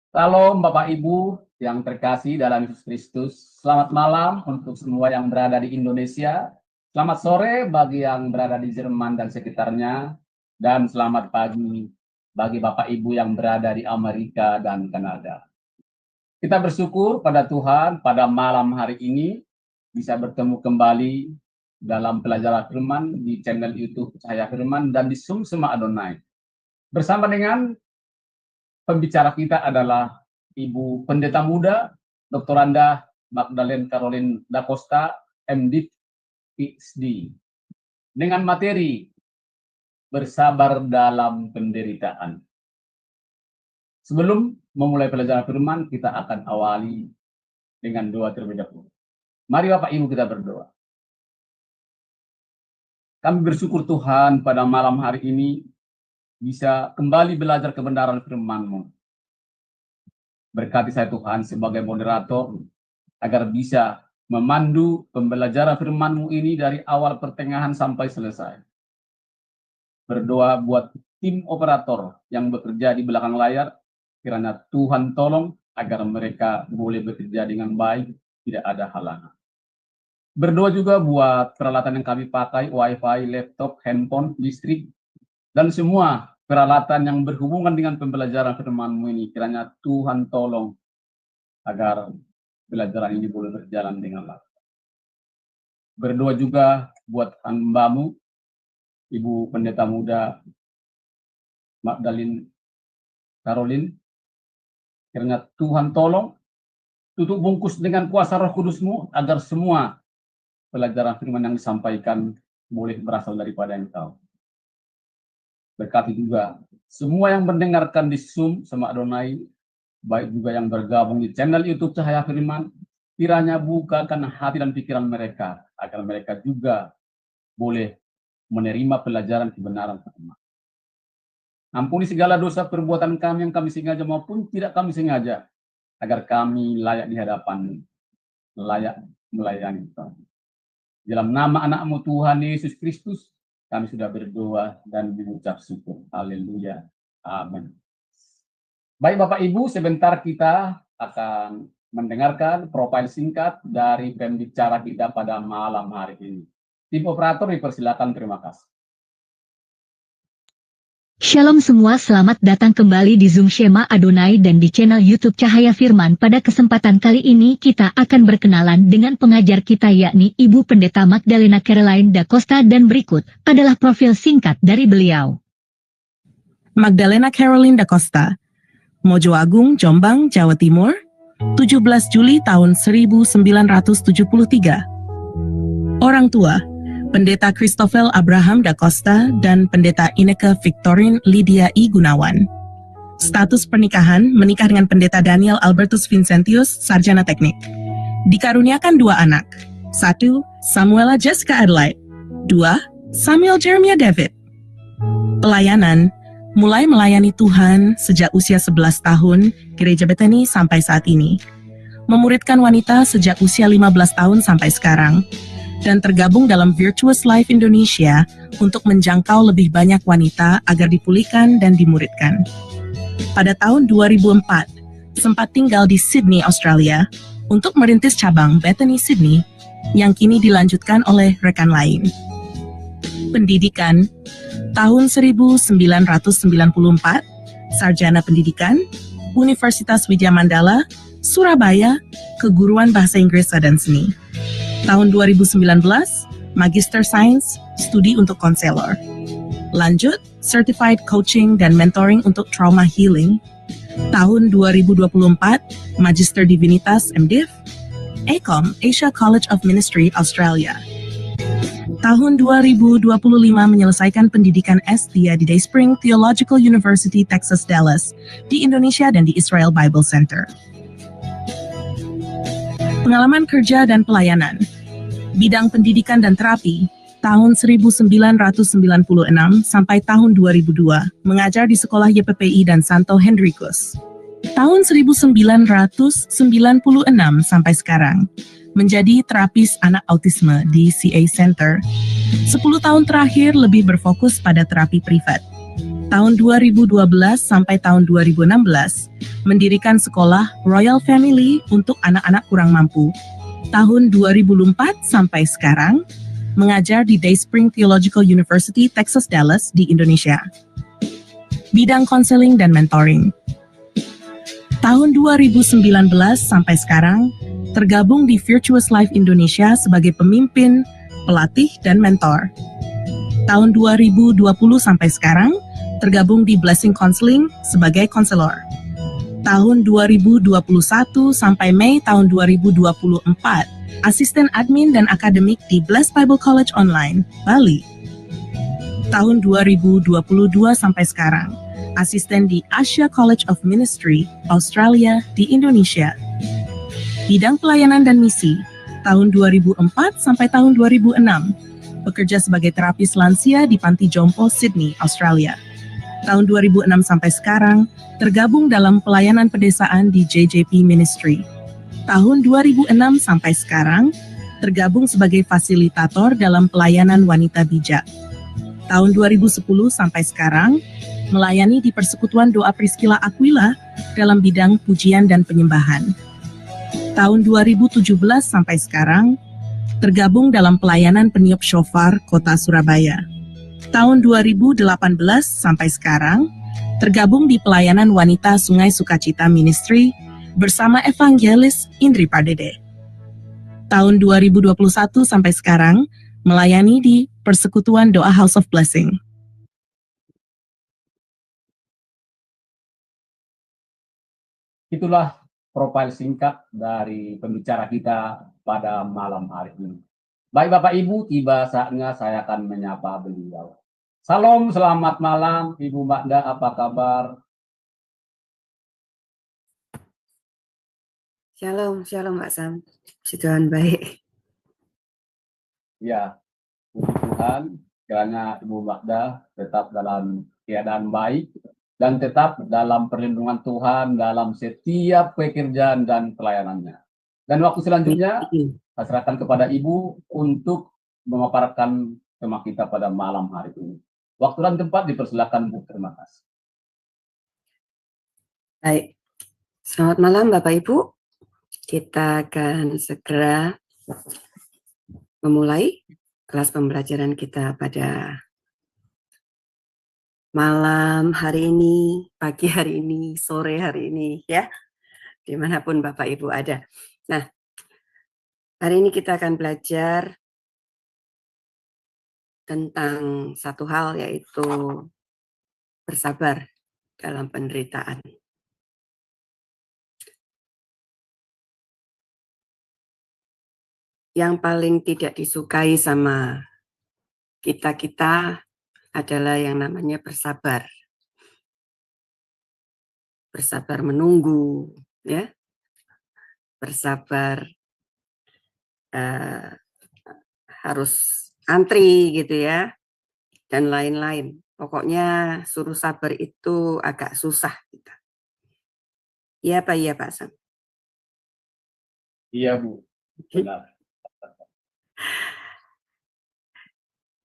Salam Bapak Ibu yang terkasih dalam Yesus Kristus. Selamat malam untuk semua yang berada di Indonesia. Selamat sore bagi yang berada di Jerman dan sekitarnya. Dan selamat pagi bagi Bapak Ibu yang berada di Amerika dan Kanada. Kita bersyukur pada Tuhan pada malam hari ini bisa bertemu kembali dalam pelajaran firman di channel YouTube Cahaya Firman dan di Zoom Sema Adonai. Bersama dengan pembicara kita adalah Ibu Pendeta Muda, Dr. Anda Magdalene Caroline Da Costa, MD, PhD, dengan materi bersabar dalam penderitaan. Sebelum memulai pelajaran firman, kita akan awali dengan doa terlebih dahulu. Mari Bapak Ibu kita berdoa. Kami bersyukur Tuhan pada malam hari ini bisa kembali belajar kebenaran firman-Mu. Berkati saya Tuhan sebagai moderator, agar bisa memandu pembelajaran firman-Mu ini dari awal pertengahan sampai selesai. Berdoa buat tim operator yang bekerja di belakang layar, kiranya Tuhan tolong agar mereka boleh bekerja dengan baik, tidak ada halangan. Berdoa juga buat peralatan yang kami pakai, wifi, laptop, handphone, listrik, dan semua peralatan yang berhubungan dengan pembelajaran firman-Mu ini, kiranya Tuhan tolong agar pelajaran ini boleh berjalan dengan lancar. Berdoa juga buat hamba-Mu, Ibu Pendeta Muda Magdalene Caroline, kiranya Tuhan tolong tutup bungkus dengan kuasa Roh Kudus-Mu agar semua pelajaran firman yang disampaikan boleh berasal daripada Engkau. Berkati juga semua yang mendengarkan di Zoom Sema Adonai, baik juga yang bergabung di channel YouTube Cahaya Firman, kiranya bukakan hati dan pikiran mereka, agar mereka juga boleh menerima pelajaran kebenaran firman. Ampuni segala dosa perbuatan kami yang kami sengaja maupun tidak kami sengaja, agar kami layak di hadapan, layak melayani Tuhan. Dalam nama anak-Mu Tuhan Yesus Kristus, kami sudah berdoa dan mengucap syukur. Haleluya. Amin. Baik Bapak Ibu, sebentar kita akan mendengarkan profil singkat dari pembicara kita pada malam hari ini. Tim operator dipersilakan, terima kasih. Shalom semua, selamat datang kembali di Zoom Sema Adonai dan di channel YouTube Cahaya Firman. Pada kesempatan kali ini kita akan berkenalan dengan pengajar kita, yakni Ibu Pendeta Magdalena Caroline Da Costa, dan berikut adalah profil singkat dari beliau. Magdalena Caroline Da Costa, Mojo Agung, Jombang, Jawa Timur, 17 Juli tahun 1973. Orang tua, Pendeta Christoffel Abraham Da Costa dan Pendeta Ineke Victorine Lydia I. Gunawan. Status pernikahan, menikah dengan Pendeta Daniel Albertus Vincentius, Sarjana Teknik. Dikaruniakan 2 anak. 1. Samuela Jessica Adelaide. 2. Samuel Jeremiah David. Pelayanan, mulai melayani Tuhan sejak usia 11 tahun, Gereja Bethany sampai saat ini. Memuridkan wanita sejak usia 15 tahun sampai sekarang. Dan tergabung dalam Virtuous Life Indonesia untuk menjangkau lebih banyak wanita agar dipulihkan dan dimuridkan. Pada tahun 2004, sempat tinggal di Sydney, Australia, untuk merintis cabang Bethany Sydney yang kini dilanjutkan oleh rekan lain. Pendidikan, tahun 1994, Sarjana Pendidikan, Universitas Widya Mandala, Surabaya, Keguruan Bahasa Inggris dan Seni. Tahun 2019, Magister Sains, Studi untuk Konselor. Lanjut, Certified Coaching dan Mentoring untuk Trauma Healing. Tahun 2024, Magister Divinitas MDiv, ACOM, Asia College of Ministry, Australia. Tahun 2025 menyelesaikan pendidikan S3 di Dayspring Theological University, Texas, Dallas, di Indonesia dan di Israel Bible Center. Pengalaman kerja dan pelayanan. Bidang pendidikan dan terapi, tahun 1996 sampai tahun 2002, mengajar di sekolah YPPI dan Santo Hendrikus. Tahun 1996 sampai sekarang, menjadi terapis anak autisme di CA Center. 10 tahun terakhir lebih berfokus pada terapi privat. Tahun 2012 sampai tahun 2016, mendirikan sekolah Royal Family untuk anak-anak kurang mampu. Tahun 2004 sampai sekarang, mengajar di Dayspring Theological University, Texas, Dallas di Indonesia. Bidang konseling dan mentoring. Tahun 2019 sampai sekarang, tergabung di Virtuous Life Indonesia sebagai pemimpin, pelatih, dan mentor. Tahun 2020 sampai sekarang, tergabung di Blessing Counseling sebagai konselor. Tahun 2021 sampai Mei tahun 2024, asisten admin dan akademik di Blessed Bible College Online, Bali. Tahun 2022 sampai sekarang, asisten di Asia College of Ministry, Australia di Indonesia. Bidang pelayanan dan misi, tahun 2004 sampai tahun 2006, bekerja sebagai terapis lansia di Panti Jompo, Sydney, Australia. Tahun 2006 sampai sekarang, tergabung dalam pelayanan pedesaan di JJP Ministry. Tahun 2006 sampai sekarang, tergabung sebagai fasilitator dalam pelayanan wanita bijak. Tahun 2010 sampai sekarang, melayani di Persekutuan Doa Priscilla Aquila dalam bidang pujian dan penyembahan. Tahun 2017 sampai sekarang, tergabung dalam pelayanan peniup shofar Kota Surabaya. Tahun 2018 sampai sekarang, tergabung di pelayanan wanita Sungai Sukacita Ministry bersama evangelis Indri Pardede. Tahun 2021 sampai sekarang, melayani di Persekutuan Doa House of Blessing. Itulah profil singkat dari pembicara kita pada malam hari ini. Baik Bapak Ibu, tiba saatnya saya akan menyapa beliau. Salam, selamat malam Ibu Magda, apa kabar? Shalom, shalom Pak Sam. Puji Tuhan baik. Ya, puji Tuhan, kiranya Ibu Magda tetap dalam keadaan baik dan tetap dalam perlindungan Tuhan dalam setiap pekerjaan dan pelayanannya. Dan waktu selanjutnya, saya serahkan kepada Ibu untuk memaparkan tema kita pada malam hari ini. Waktu dan tempat dipersilakan, Bu. Terima kasih. Baik, selamat malam Bapak Ibu. Kita akan segera memulai kelas pembelajaran kita pada malam hari ini, pagi hari ini, sore hari ini, ya, dimanapun Bapak Ibu ada. Nah, hari ini kita akan belajar tentang satu hal, yaitu bersabar dalam penderitaan. Yang paling tidak disukai sama kita-kita adalah yang namanya bersabar. Bersabar menunggu, ya. Bersabar harus antri gitu ya, dan lain-lain. Pokoknya suruh sabar itu agak susah kita. Iya Pak, iya Pak Sam. Iya Bu, benar.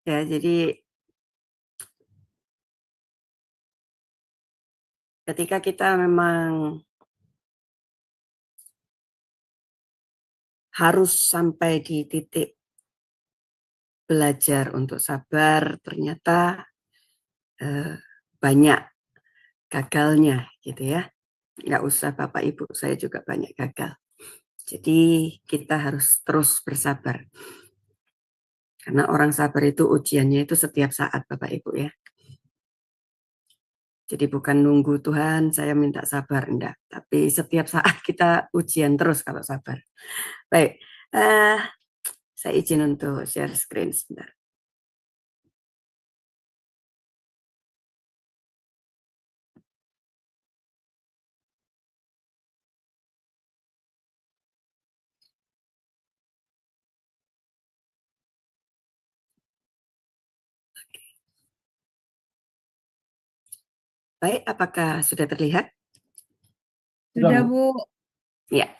Ya, jadi ketika kita memang harus sampai di titik belajar untuk sabar, ternyata banyak gagalnya gitu ya. Nggak usah Bapak Ibu, saya juga banyak gagal. Jadi kita harus terus bersabar. Karena orang sabar itu ujiannya itu setiap saat Bapak Ibu ya. Jadi bukan nunggu Tuhan, saya minta sabar, enggak. Tapi setiap saat kita ujian terus kalau sabar. Baik, saya izin untuk share screen sebentar. Baik, apakah sudah terlihat? Sudah, Bu. Ya.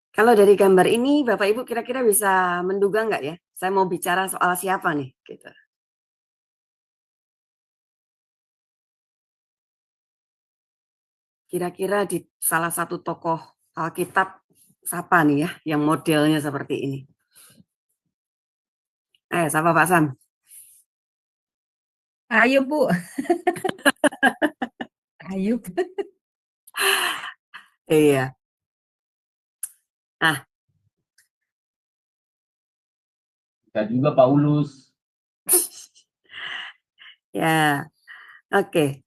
Kalau dari gambar ini, Bapak Ibu kira-kira bisa menduga nggak ya, Saya mau bicara soal siapa nih? Gitu. Kira-kira di salah satu tokoh Alkitab siapa nih ya yang modelnya seperti ini? Siapa Pak Sam? Ayub, Bu. Ayub. Iya. Ah, Dan juga Paulus. ya, oke.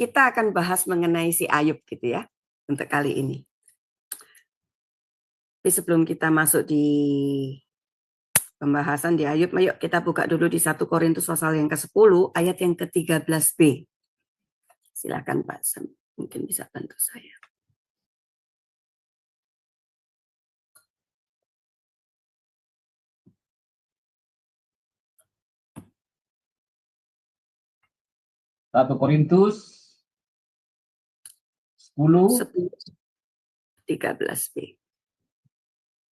Kita akan bahas mengenai si Ayub gitu ya untuk kali ini. Tapi sebelum kita masuk di pembahasan di Ayub, yuk kita buka dulu di 1 Korintus pasal yang ke-10 ayat yang ke-13b. Silakan Pak Sam, mungkin bisa bantu saya. Satu Korintus 10 13b.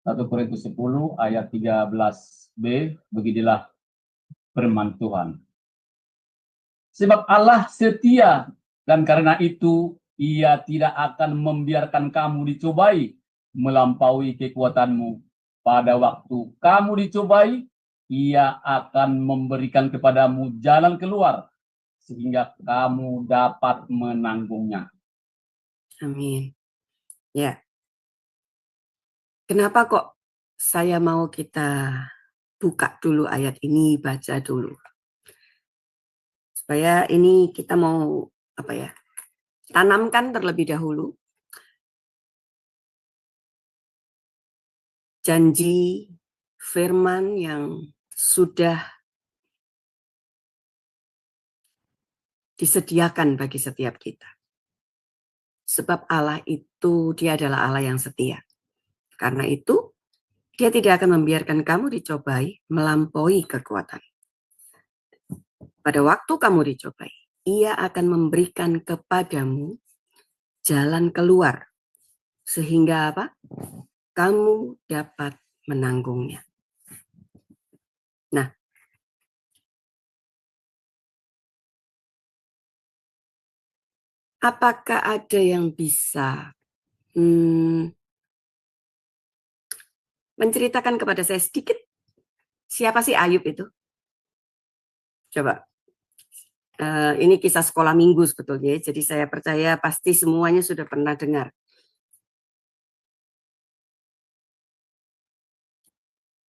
1 Korintus 10 ayat 13b, beginilah firman Tuhan. Sebab Allah setia, dan karena itu Ia tidak akan membiarkan kamu dicobai melampaui kekuatanmu. Pada waktu kamu dicobai, Ia akan memberikan kepadamu jalan keluar, sehingga kamu dapat menanggungnya. Amin. Ya. Kenapa kok saya mau kita buka dulu ayat ini, baca dulu. Supaya ini kita mau tanamkan terlebih dahulu janji firman yang sudah disediakan bagi setiap kita. Sebab Allah itu, Dia adalah Allah yang setia. Karena itu, Dia tidak akan membiarkan kamu dicobai melampaui kekuatan. Pada waktu kamu dicobai, Ia akan memberikan kepadamu jalan keluar. Sehingga apa? Kamu dapat menanggungnya. Nah, apakah ada yang bisa menceritakan kepada saya sedikit siapa sih Ayub itu? Coba. Ini kisah sekolah minggu sebetulnya, jadi saya percaya pasti semuanya sudah pernah dengar.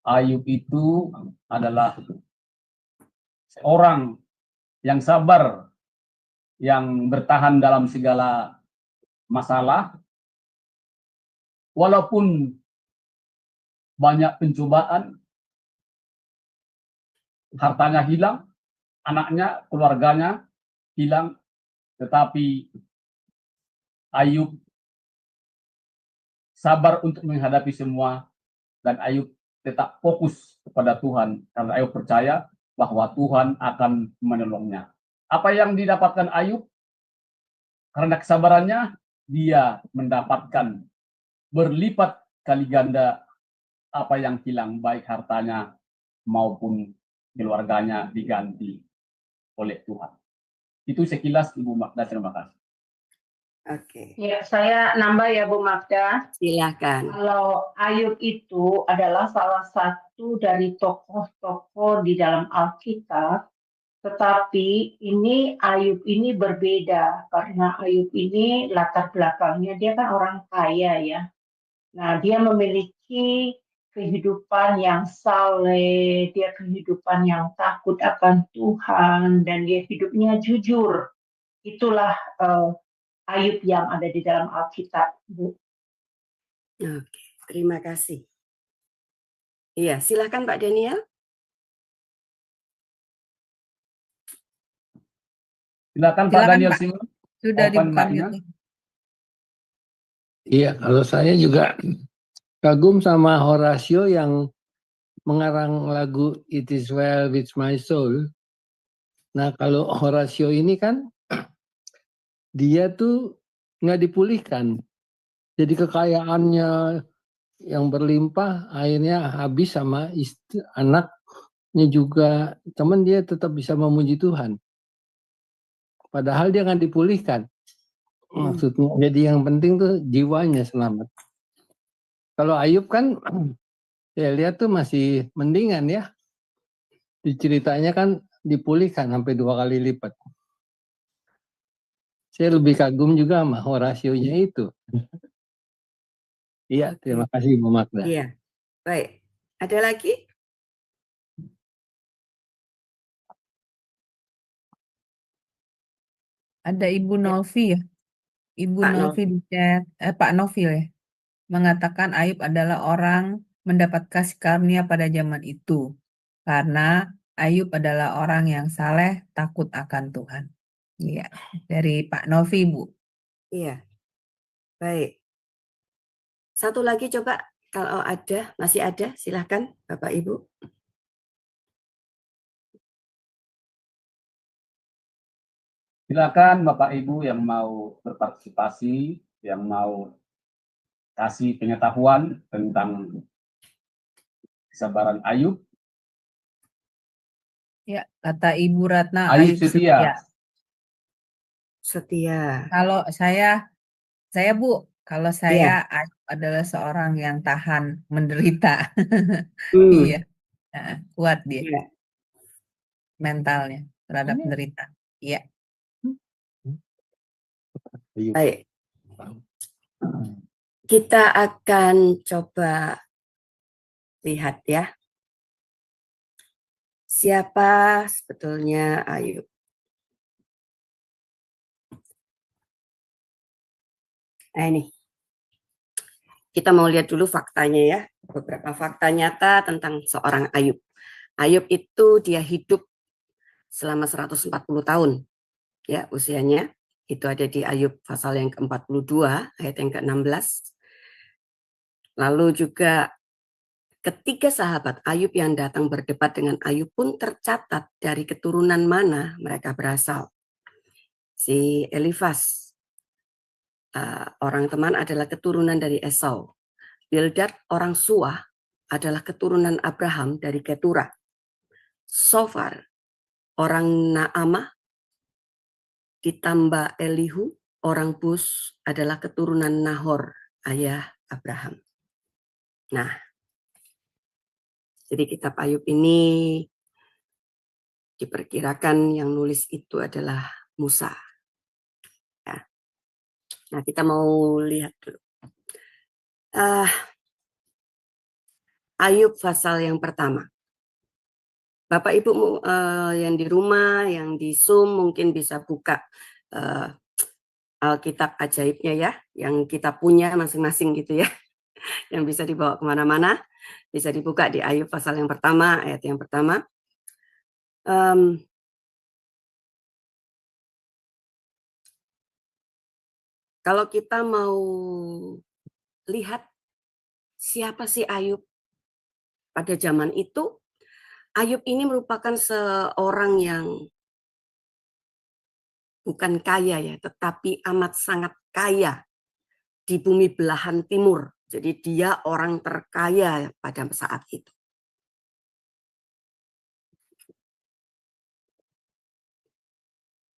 Ayub itu adalah seorang yang sabar, yang bertahan dalam segala masalah, walaupun banyak pencobaan, hartanya hilang, anaknya, keluarganya hilang, tetapi Ayub sabar untuk menghadapi semua, dan Ayub tetap fokus kepada Tuhan, karena Ayub percaya bahwa Tuhan akan menolongnya. Apa yang didapatkan Ayub? Karena kesabarannya, dia mendapatkan berlipat kali ganda apa yang hilang, baik hartanya maupun keluarganya diganti oleh Tuhan. Itu sekilas Ibu Magda, terima kasih. Oke. Ya, saya nambah ya Bu Magda. Silakan. Kalau Ayub itu adalah salah satu dari tokoh-tokoh di dalam Alkitab, tetapi ini Ayub ini berbeda karena Ayub ini latar belakangnya dia kan orang kaya ya. Nah, dia memiliki kehidupan yang saleh, dia kehidupan yang takut akan Tuhan, dan dia hidupnya jujur. Itulah Ayub yang ada di dalam Alkitab, Bu. Oke, terima kasih. Iya, silakan Pak Daniel. Silakan Pak Daniel Simon. Sudah dibuka mic-nya. Iya, kalau saya juga kagum sama Horatio yang mengarang lagu It Is Well With My Soul. Nah, kalau Horatio ini kan dia tuh nggak dipulihkan. Jadi kekayaannya yang berlimpah akhirnya habis sama istri, anaknya juga, teman dia tetap bisa memuji Tuhan. Padahal dia akan dipulihkan. Maksudnya, jadi yang penting tuh jiwanya selamat. Kalau Ayub kan, saya lihat tuh masih mendingan ya. Ceritanya kan dipulihkan sampai 2 kali lipat. Saya lebih kagum juga sama Horasionya itu. Iya, terima kasih Bu Magda. Iya, baik. Ada lagi? Ada Ibu Novi ya. Ibu Pak Novi di chat, Pak Novi ya, mengatakan Ayub adalah orang mendapat kasih karunia pada zaman itu. Karena Ayub adalah orang yang saleh, takut akan Tuhan. Iya, dari Pak Novi, Bu. Iya, baik. Satu lagi coba, kalau ada, masih ada, silahkan Bapak Ibu. Silakan Bapak Ibu yang mau berpartisipasi, yang mau kasih pengetahuan tentang kesabaran Ayub. Ya, kata Ibu Ratna, Ayub Ayub setia. setia. Setia. Kalau saya Bu, kalau saya Ayub adalah seorang yang tahan menderita. Iya, kuat dia Iya. mentalnya terhadap menderita. Iya. Baik. Kita akan coba lihat ya. Siapa sebetulnya Ayub? Nah ini. Kita mau lihat dulu faktanya ya. Beberapa fakta nyata tentang seorang Ayub. Ayub itu dia hidup selama 140 tahun. Ya, usianya. Itu ada di Ayub pasal yang ke-42, ayat yang ke-16. Lalu juga ketiga sahabat Ayub yang datang berdebat dengan Ayub pun tercatat dari keturunan mana mereka berasal. Si Elifas, orang teman, adalah keturunan dari Esau. Bildad, orang Suah, adalah keturunan Abraham dari Ketura. Sofar, orang Naamah, ditambah Elihu, orang Bus, adalah keturunan Nahor, ayah Abraham. Nah, jadi kitab Ayub ini diperkirakan yang nulis itu adalah Musa. Ya. Nah, kita mau lihat dulu. Ayub pasal yang pertama. Bapak Ibu yang di rumah, yang di Zoom mungkin bisa buka Alkitab ajaibnya ya, yang kita punya masing-masing gitu ya, yang bisa dibawa kemana-mana, bisa dibuka di Ayub pasal yang pertama, ayat yang pertama. Kalau kita mau lihat siapa sih Ayub pada zaman itu, Ayub ini merupakan seorang yang bukan kaya ya, tetapi amat sangat kaya di bumi belahan timur. Jadi dia orang terkaya pada saat itu.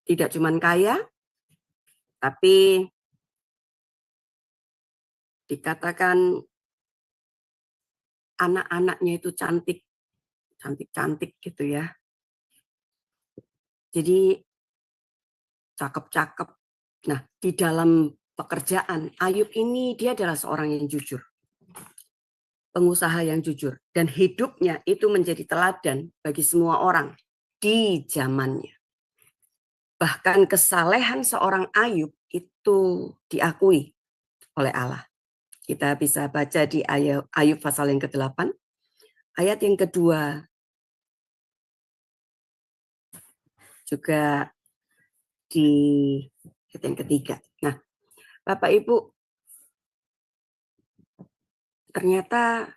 Tidak cuma kaya, tapi dikatakan anak-anaknya itu cantik-cantik gitu ya. Jadi cakep-cakep. Nah, di dalam pekerjaan, Ayub ini dia adalah seorang yang jujur. Pengusaha yang jujur. Dan hidupnya itu menjadi teladan bagi semua orang di zamannya. Bahkan kesalehan seorang Ayub itu diakui oleh Allah. Kita bisa baca di Ayub pasal yang ke-8, ayat yang kedua, juga di ayat yang ketiga. Nah, Bapak Ibu, ternyata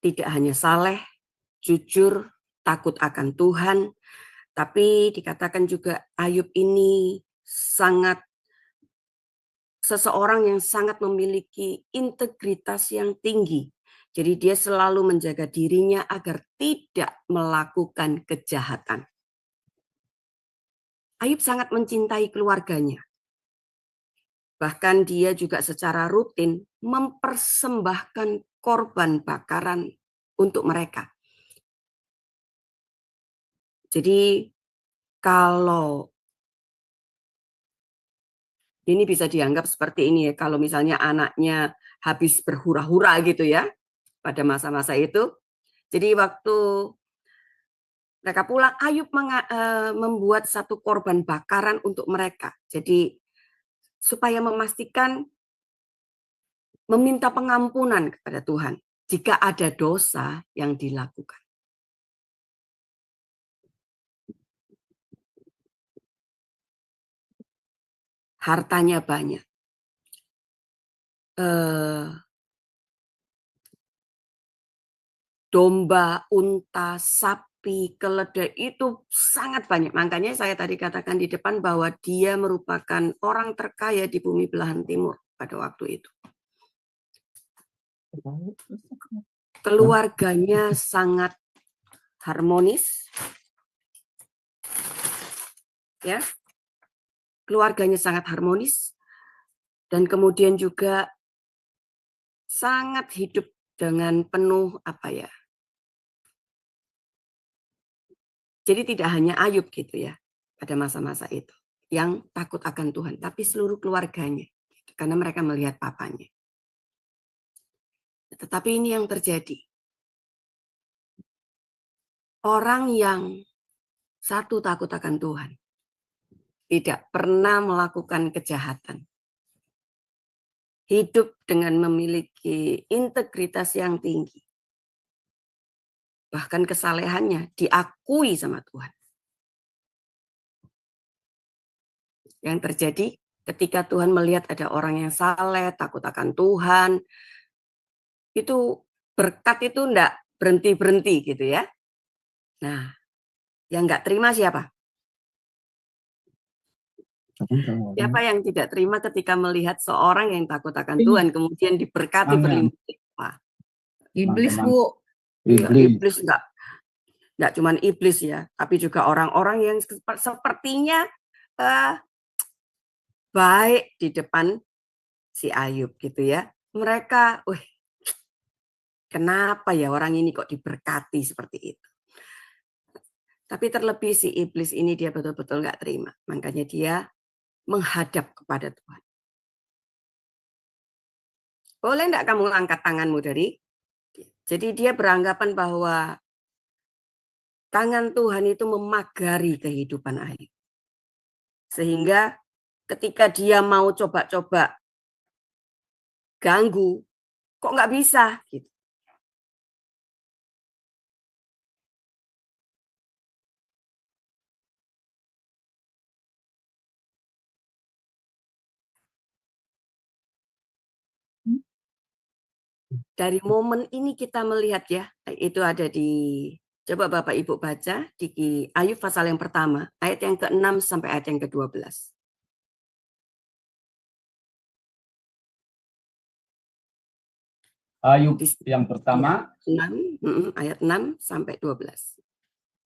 tidak hanya saleh, jujur, takut akan Tuhan, tapi dikatakan juga Ayub ini sangat seseorang yang sangat memiliki integritas yang tinggi. Jadi dia selalu menjaga dirinya agar tidak melakukan kejahatan. Ayub sangat mencintai keluarganya. Bahkan dia juga secara rutin mempersembahkan korban bakaran untuk mereka. Jadi kalau ini bisa dianggap seperti ini ya, kalau misalnya anaknya habis berhura-hura gitu ya, pada masa-masa itu. Jadi waktu mereka pulang, Ayub membuat satu korban bakaran untuk mereka. Jadi supaya memastikan meminta pengampunan kepada Tuhan jika ada dosa yang dilakukan. Hartanya banyak. Domba, unta, sapi, keledai itu sangat banyak. Makanya saya tadi katakan di depan bahwa dia merupakan orang terkaya di bumi belahan timur pada waktu itu. Keluarganya sangat harmonis. Ya. Keluarganya sangat harmonis dan kemudian juga sangat hidup dengan penuh Jadi tidak hanya Ayub gitu ya pada masa-masa itu yang takut akan Tuhan, tapi seluruh keluarganya karena mereka melihat papanya. Tetapi ini yang terjadi. Orang yang satu takut akan Tuhan, tidak pernah melakukan kejahatan, hidup dengan memiliki integritas yang tinggi. Bahkan kesalehannya diakui sama Tuhan. Yang terjadi ketika Tuhan melihat ada orang yang saleh, takut akan Tuhan, itu berkat itu enggak berhenti-berhenti gitu ya. Nah, yang enggak terima siapa? Siapa yang tidak terima ketika melihat seorang yang takut akan Tuhan, kemudian diberkati berlimpah? Iblis, Bu. Iblis enggak cuma iblis ya, tapi juga orang-orang yang sepertinya baik di depan si Ayub gitu ya. Mereka, kenapa ya orang ini kok diberkati seperti itu? Tapi terlebih si iblis ini dia betul-betul enggak terima. Makanya dia menghadap kepada Tuhan. Boleh enggak kamu angkat tanganmu dari? Jadi dia beranggapan bahwa tangan Tuhan itu memagari kehidupan Ayub. Sehingga ketika dia mau coba-coba ganggu, kok nggak bisa gitu. Dari momen ini kita melihat ya, itu ada di, coba Bapak Ibu baca di Ayub pasal yang pertama, ayat yang ke-6 sampai ayat yang ke-12. Ayub yang pertama, 6, ayat 6 sampai 12.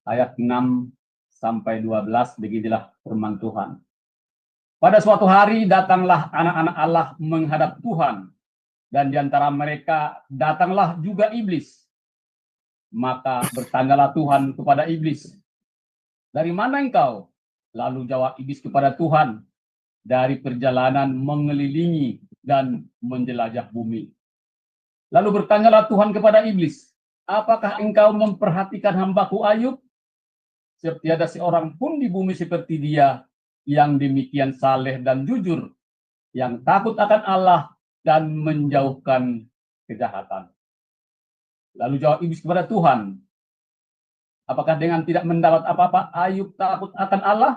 Ayat 6 sampai 12, beginilah firman Tuhan. Pada suatu hari datanglah anak-anak Allah menghadap Tuhan, dan di antara mereka datanglah juga iblis. Maka bertanyalah Tuhan kepada iblis, "Dari mana engkau?" Lalu jawab iblis kepada Tuhan, "Dari perjalanan mengelilingi dan menjelajah bumi." Lalu bertanyalah Tuhan kepada iblis, "Apakah engkau memperhatikan hambaku Ayub? Tiada seorang pun di bumi seperti dia, yang demikian saleh dan jujur, yang takut akan Allah dan menjauhkan kejahatan." Lalu jawab iblis kepada Tuhan, "Apakah dengan tidak mendapat apa-apa Ayub takut akan Allah?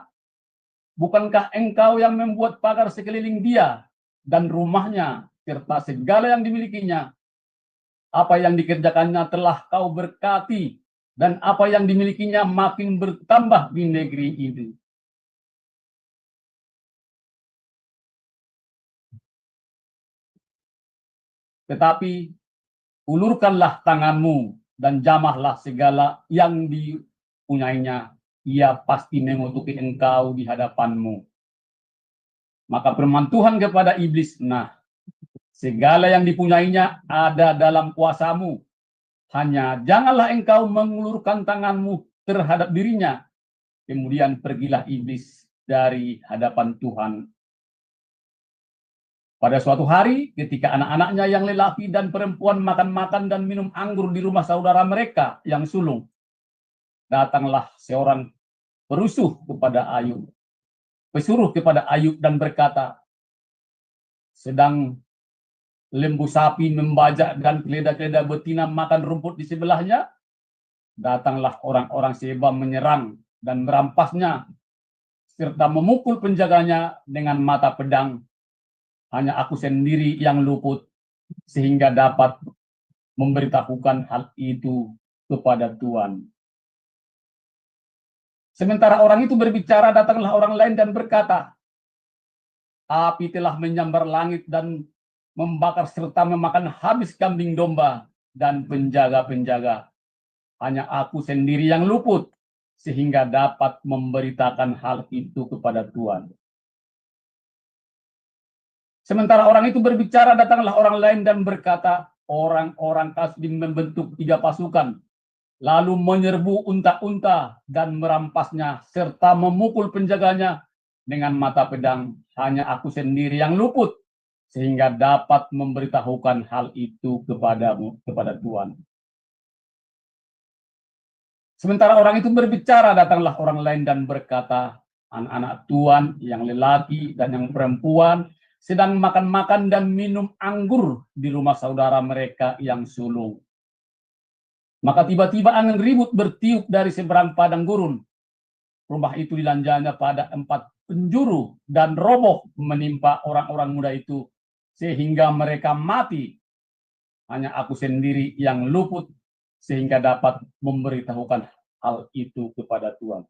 Bukankah engkau yang membuat pagar sekeliling dia dan rumahnya serta segala yang dimilikinya? Apa yang dikerjakannya telah kau berkati, dan apa yang dimilikinya makin bertambah di negeri ini." Tetapi ulurkanlah tanganmu dan jamahlah segala yang dipunyainya. Ia pasti mengutuki engkau di hadapanmu. Maka firman Tuhan kepada iblis, nah, segala yang dipunyainya ada dalam kuasamu. Hanya janganlah engkau mengulurkan tanganmu terhadap dirinya. Kemudian pergilah iblis dari hadapan Tuhan. Pada suatu hari, ketika anak-anaknya yang lelaki dan perempuan makan-makan dan minum anggur di rumah saudara mereka yang sulung, datanglah seorang pesuruh kepada Ayub dan berkata, sedang lembu sapi membajak dan keleda-keleda betina makan rumput di sebelahnya, datanglah orang-orang Seba menyerang dan merampasnya, serta memukul penjaganya dengan mata pedang. Hanya aku sendiri yang luput, sehingga dapat memberitahukan hal itu kepada Tuhan. Sementara orang itu berbicara, datanglah orang lain dan berkata, api telah menyambar langit dan membakar serta memakan habis kambing domba dan penjaga-penjaga. Hanya aku sendiri yang luput, sehingga dapat memberitakan hal itu kepada Tuhan. Sementara orang itu berbicara, datanglah orang lain dan berkata, orang-orang Kasdim membentuk 3 pasukan, lalu menyerbu unta-unta dan merampasnya, serta memukul penjaganya dengan mata pedang. Hanya aku sendiri yang luput, sehingga dapat memberitahukan hal itu kepada Tuhan. Sementara orang itu berbicara, datanglah orang lain dan berkata, anak-anak Tuhan yang lelaki dan yang perempuan sedang makan-makan dan minum anggur di rumah saudara mereka yang sulung. Maka tiba-tiba angin ribut bertiup dari seberang padang gurun. Rumah itu dilanjanya pada 4 penjuru dan roboh menimpa orang-orang muda itu, sehingga mereka mati. Hanya aku sendiri yang luput, sehingga dapat memberitahukan hal itu kepada Tuhan.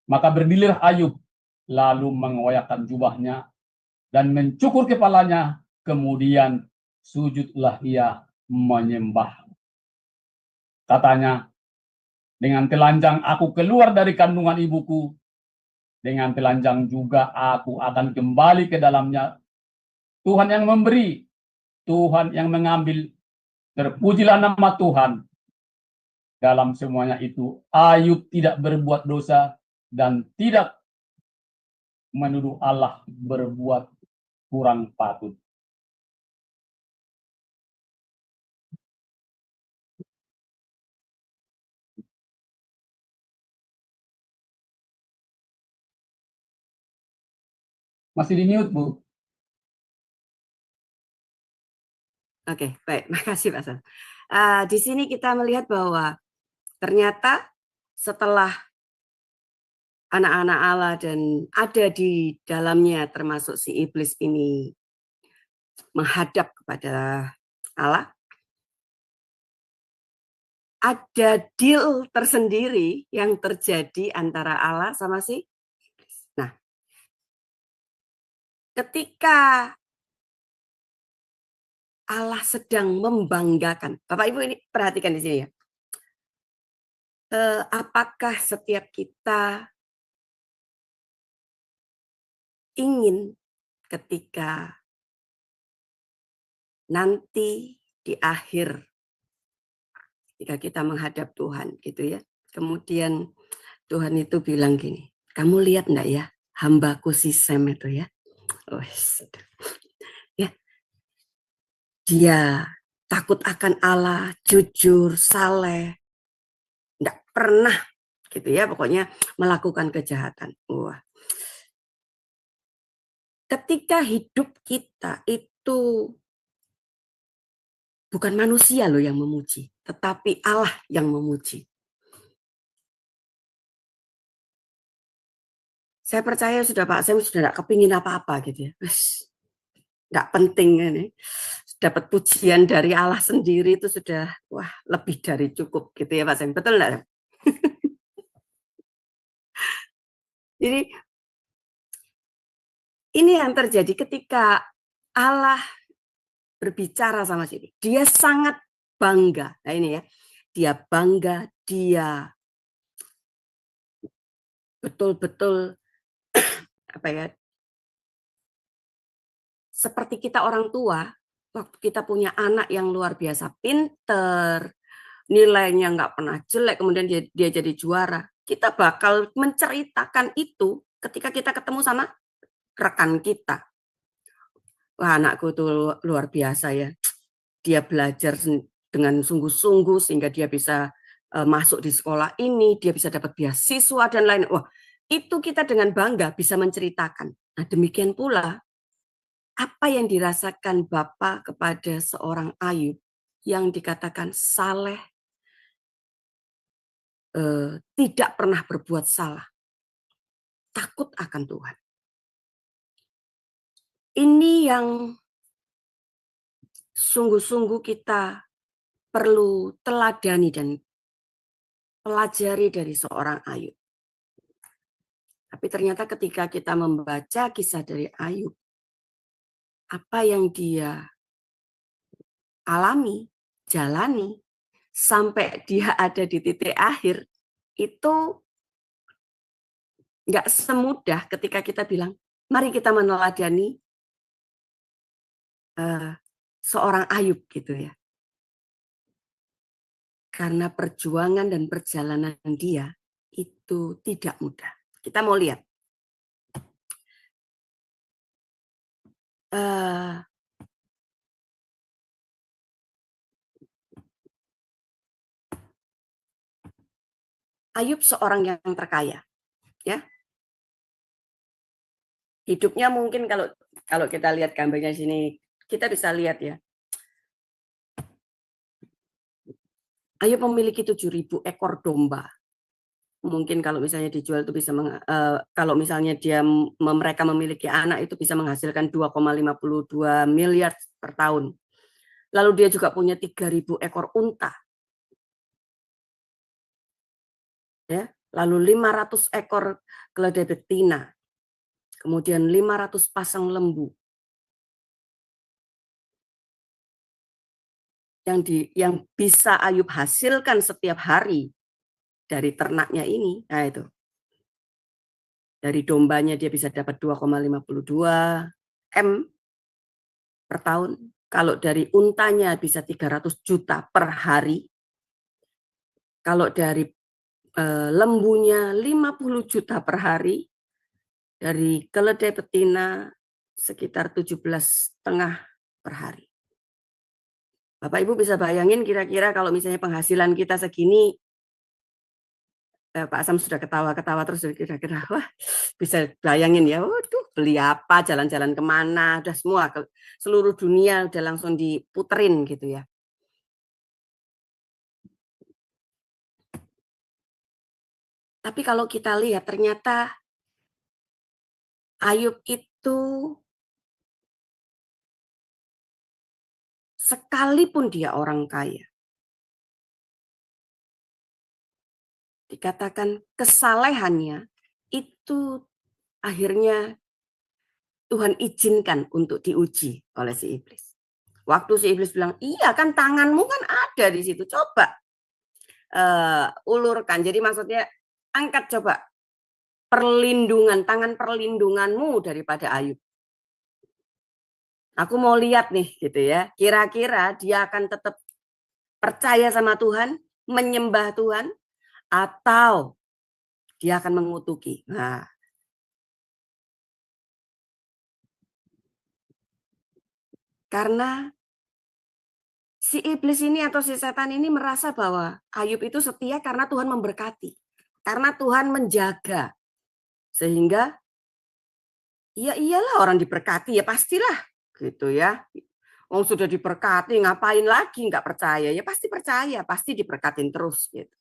Maka berdirilah Ayub, lalu mengoyakkan jubahnya dan mencukur kepalanya, kemudian sujudlah ia menyembah. Katanya, dengan telanjang aku keluar dari kandungan ibuku, dengan telanjang juga aku akan kembali ke dalamnya. Tuhan yang memberi, Tuhan yang mengambil, terpujilah nama Tuhan. Dalam semuanya itu, Ayub tidak berbuat dosa dan tidak menuduh Allah berbuat kurang patut. Masih di mute, Bu. Oke, baik. Makasih, Pak San. Di sini kita melihat bahwa ternyata setelah anak-anak Allah dan ada di dalamnya termasuk si iblis ini menghadap kepada Allah, ada deal tersendiri yang terjadi antara Allah sama si. Nah, ketika Allah sedang membanggakan, Bapak Ibu ini perhatikan di sini ya. Apakah setiap kita ingin ketika nanti di akhir, ketika kita menghadap Tuhan gitu ya, kemudian Tuhan itu bilang gini, kamu lihat enggak ya hambaku si Sem itu ya, ya, dia takut akan Allah, jujur, saleh, enggak pernah gitu ya, pokoknya melakukan kejahatan. Wah. Ketika hidup kita itu bukan manusia loh yang memuji, tetapi Allah yang memuji. Saya percaya sudah Pak Sam sudah tidak kepingin apa-apa gitu ya. Nggak penting ini. Dapat pujian dari Allah sendiri itu sudah wah lebih dari cukup gitu ya Pak Sam. Betul nggak? Jadi ini yang terjadi ketika Allah berbicara sama si iblis. Dia sangat bangga. Nah ini ya, dia bangga, dia betul-betul apa ya? Seperti kita orang tua, waktu kita punya anak yang luar biasa pinter, nilainya nggak pernah jelek, kemudian dia jadi juara. Kita bakal menceritakan itu ketika kita ketemu sama rekan kita. Wah, anakku tuh luar biasa ya. Dia belajar dengan sungguh-sungguh sehingga dia bisa masuk di sekolah ini, dia bisa dapat beasiswa dan lain. Wah, itu kita dengan bangga bisa menceritakan. Nah, demikian pula apa yang dirasakan Bapak kepada seorang Ayub yang dikatakan saleh, tidak pernah berbuat salah, takut akan Tuhan. Ini yang sungguh-sungguh kita perlu teladani dan pelajari dari seorang Ayub. Tapi ternyata ketika kita membaca kisah dari Ayub, apa yang dia alami, jalani, sampai dia ada di titik akhir, itu nggak semudah ketika kita bilang, mari kita meneladani seorang Ayub gitu ya. Karena perjuangan dan perjalanan dia itu tidak mudah. Kita mau lihat. Ayub seorang yang terkaya, ya. Hidupnya mungkin kalau kita lihat gambarnya sini, kita bisa lihat ya. Ayub memiliki 7.000 ekor domba. Mungkin kalau misalnya dijual itu bisa kalau misalnya mereka memiliki anak itu bisa menghasilkan 2,52 miliar per tahun. Lalu dia juga punya 3.000 ekor unta. Ya, lalu 500 ekor keledai betina. Kemudian 500 pasang lembu. Yang bisa Ayub hasilkan setiap hari dari ternaknya ini. Nah itu. Dari dombanya dia bisa dapat 2,52 M per tahun. Kalau dari untanya bisa 300 juta per hari. Kalau dari lembunya 50 juta per hari. Dari keledai betina sekitar 17,5 per hari. Bapak Ibu bisa bayangin kira-kira kalau misalnya penghasilan kita segini, Pak Asam sudah ketawa-ketawa terus kira-kira, wah bisa bayangin ya, waduh beli apa, jalan-jalan kemana, udah semua, seluruh dunia udah langsung diputerin gitu ya. Tapi kalau kita lihat ternyata Ayub itu sekalipun dia orang kaya, dikatakan kesalehannya itu akhirnya Tuhan izinkan untuk diuji oleh si iblis. Waktu si iblis bilang, iya kan tanganmu kan ada di situ, coba ulurkan. Jadi maksudnya angkat coba tangan perlindunganmu daripada Ayub. Aku mau lihat nih gitu ya, kira-kira dia akan tetap percaya sama Tuhan, menyembah Tuhan, atau dia akan mengutuki. Nah, karena si iblis ini atau si setan ini merasa bahwa Ayub itu setia karena Tuhan memberkati. Karena Tuhan menjaga. Sehingga ya iyalah orang diberkati ya pastilah gitu ya. Oh sudah diberkati ngapain lagi nggak percaya? Ya pasti percaya, pasti diberkatin terus gitu.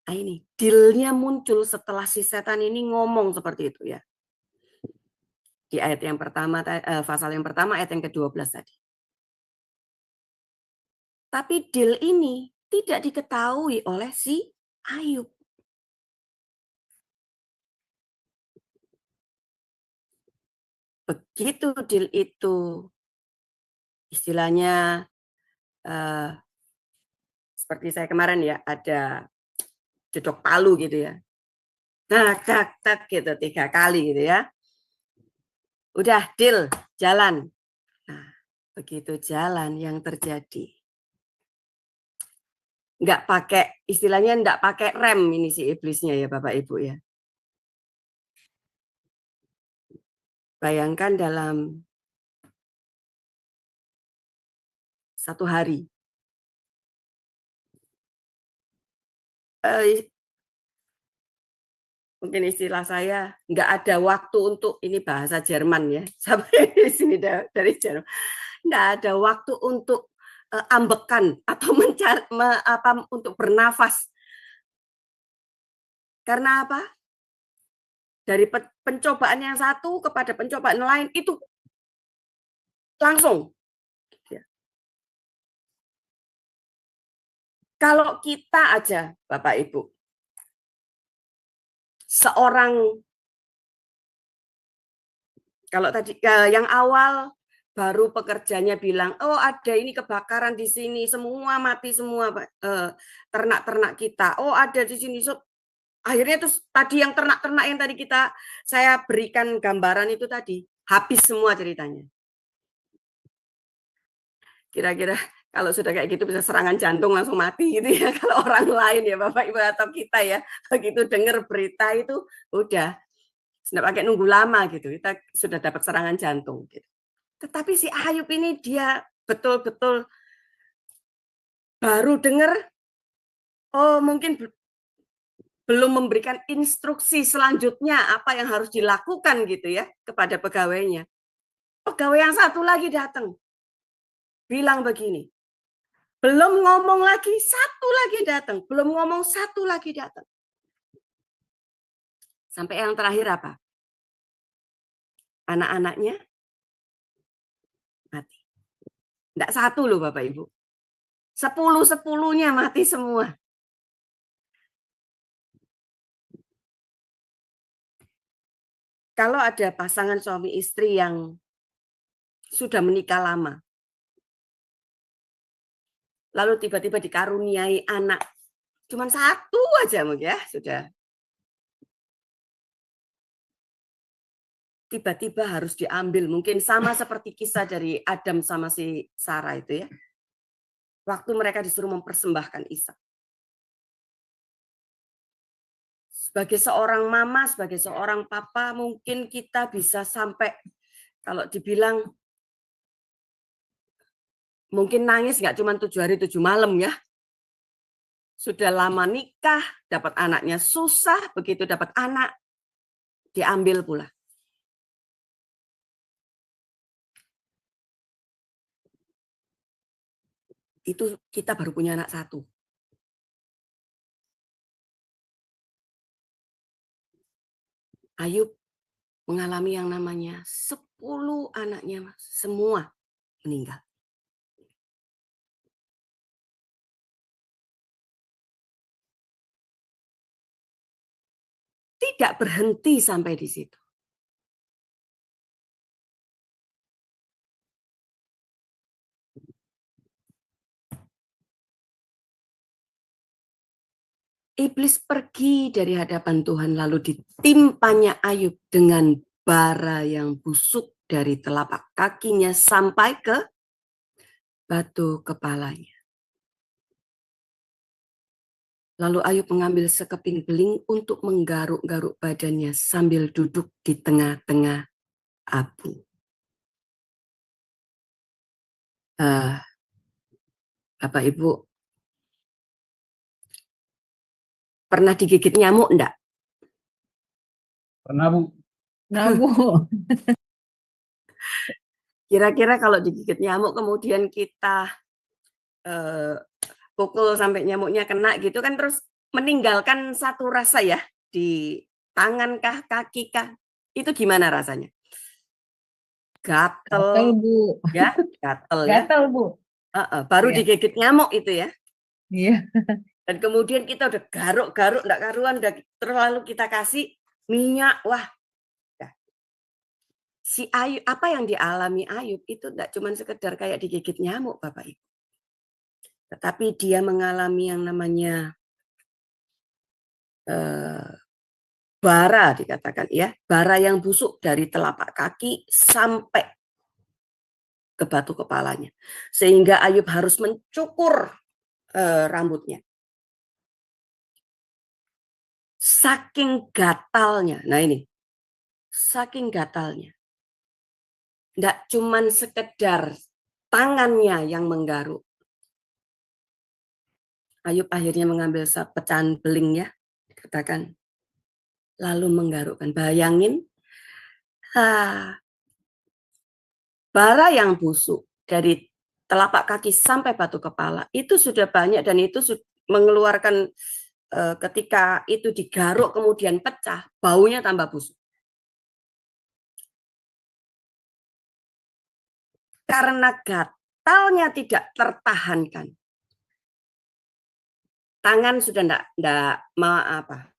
Nah ini dealnya muncul setelah si setan ini ngomong seperti itu ya. Di ayat yang pertama, pasal yang pertama ayat yang ke-12 tadi. Tapi deal ini tidak diketahui oleh si Ayub. begitu deal itu istilahnya seperti saya kemarin ya, ada jedok palu gitu ya. Nah, tak gitu 3 kali gitu ya. Udah deal, jalan. Nah, begitu jalan yang terjadi. Nggak pakai, istilahnya nggak pakai rem ini si iblisnya ya Bapak Ibu ya. Bayangkan dalam 1 hari. Mungkin istilah saya nggak ada waktu untuk, ini bahasa Jerman ya, sampai di sini dari Jerman, nggak ada waktu untuk ambekan atau mencari untuk bernafas. Karena apa? Dari pencobaan yang satu kepada pencobaan lain itu langsung. Kalau kita aja, Bapak Ibu, seorang, kalau tadi yang awal baru pekerjanya bilang, oh ada ini kebakaran di sini, semua mati semua ternak-ternak kita. Oh ada di sini. So, akhirnya terus tadi yang ternak-ternak yang tadi saya berikan gambaran itu tadi habis semua ceritanya. Kira-kira kalau sudah kayak gitu bisa serangan jantung langsung mati gitu ya. Kalau orang lain ya Bapak Ibu atau kita ya, begitu dengar berita itu udah tidak pakai nunggu lama gitu, kita sudah dapat serangan jantung gitu. Tetapi si Ayub ini dia betul-betul baru dengar, oh mungkin belum memberikan instruksi selanjutnya apa yang harus dilakukan gitu ya kepada pegawainya. Pegawai yang satu lagi datang, bilang begini, belum ngomong lagi, satu lagi datang, belum ngomong satu lagi datang. Sampai yang terakhir apa? Anak-anaknya mati. Enggak satu loh Bapak Ibu. 10-10-nya mati semua. Kalau ada pasangan suami istri yang sudah menikah lama, lalu tiba-tiba dikaruniai anak, cuman satu aja mungkin ya, sudah. Tiba-tiba harus diambil, mungkin sama seperti kisah dari Adam sama si Sarah itu ya. Waktu mereka disuruh mempersembahkan Ishak. Sebagai seorang mama, sebagai seorang papa, mungkin kita bisa sampai, kalau dibilang, mungkin nangis nggak cuma 7 hari 7 malam ya. Sudah lama nikah, dapat anaknya susah, begitu dapat anak, diambil pula. Itu kita baru punya anak satu. Ayub mengalami yang namanya 10 anaknya, semua meninggal. Tidak berhenti sampai di situ. Iblis pergi dari hadapan Tuhan, lalu ditimpanya Ayub dengan bara yang busuk dari telapak kakinya sampai ke batu kepalanya. Lalu Ayub mengambil sekeping beling untuk menggaruk-garuk badannya sambil duduk di tengah-tengah abu. Bapak Ibu, pernah digigit nyamuk enggak? Pernah, Bu. Nah, Bu. Kira-kira kalau digigit nyamuk kemudian kita pukul sampai nyamuknya kena gitu kan, terus meninggalkan satu rasa ya di tangan kah, kaki kah, itu gimana rasanya? Gatel, Bu. ya, gatel ya. Gatel, Bu. Baru Iya. digigit nyamuk itu ya. Iya. Dan kemudian kita udah garuk-garuk, enggak karuan, udah terlalu kita kasih minyak, wah. si Ayub, apa yang dialami Ayub itu tidak cuma sekedar kayak digigit nyamuk, Bapak Ibu. Tetapi dia mengalami yang namanya bara, dikatakan ya, bara yang busuk dari telapak kaki sampai ke batu kepalanya. Sehingga Ayub harus mencukur rambutnya. Saking gatalnya. Nah ini, saking gatalnya. Tidak cuman sekedar tangannya yang menggaruk. Ayub akhirnya mengambil pecahan beling ya, dikatakan, lalu menggarukkan. Bayangin, bara yang busuk dari telapak kaki sampai batu kepala itu sudah banyak dan itu mengeluarkan ketika itu digaruk kemudian pecah, baunya tambah busuk. Karena gatalnya tidak tertahankan. Tangan sudah enggak apa.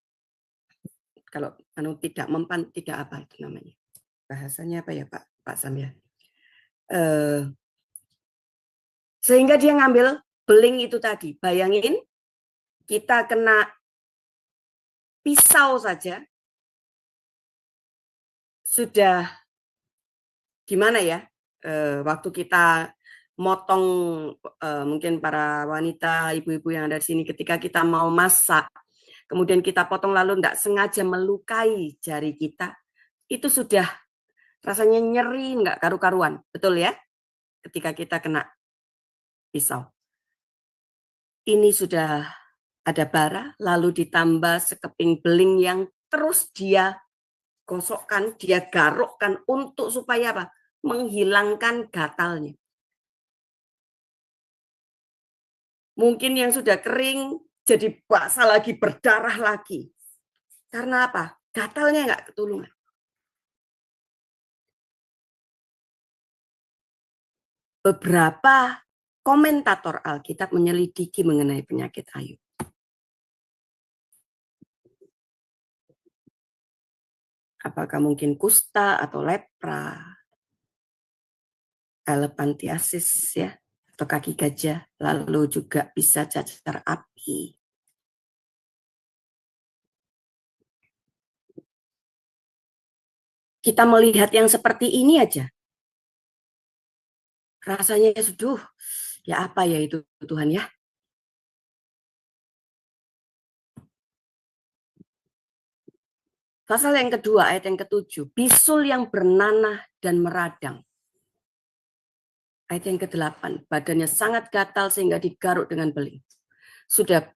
Kalau tidak mempan, tidak apa itu namanya. Bahasanya apa ya Pak Sam ya? Sehingga dia ngambil beling itu tadi. Bayangin kita kena pisau saja sudah gimana ya? Waktu kita motong, mungkin para wanita, ibu-ibu yang ada di sini, ketika kita mau masak, kemudian kita potong lalu tidak sengaja melukai jari kita, itu sudah rasanya nyeri, nggak karu-karuan, betul ya? Ketika kita kena pisau. Ini sudah ada bara, lalu ditambah sekeping beling yang terus dia gosokkan, dia garukkan untuk supaya apa? Menghilangkan gatalnya. Mungkin yang sudah kering jadi basah lagi, berdarah lagi. Karena apa? Gatalnya nggak ketulungan. Beberapa komentator Alkitab menyelidiki mengenai penyakit Ayub. Apakah mungkin kusta atau lepra, elefantiasis ya, atau kaki gajah, lalu juga bisa cacar api. Kita melihat yang seperti ini aja, rasanya sudah, ya apa ya itu Tuhan ya. Pasal yang kedua, ayat yang ke-7, bisul yang bernanah dan meradang. Ayat yang ke-8, badannya sangat gatal sehingga digaruk dengan beling. Sudah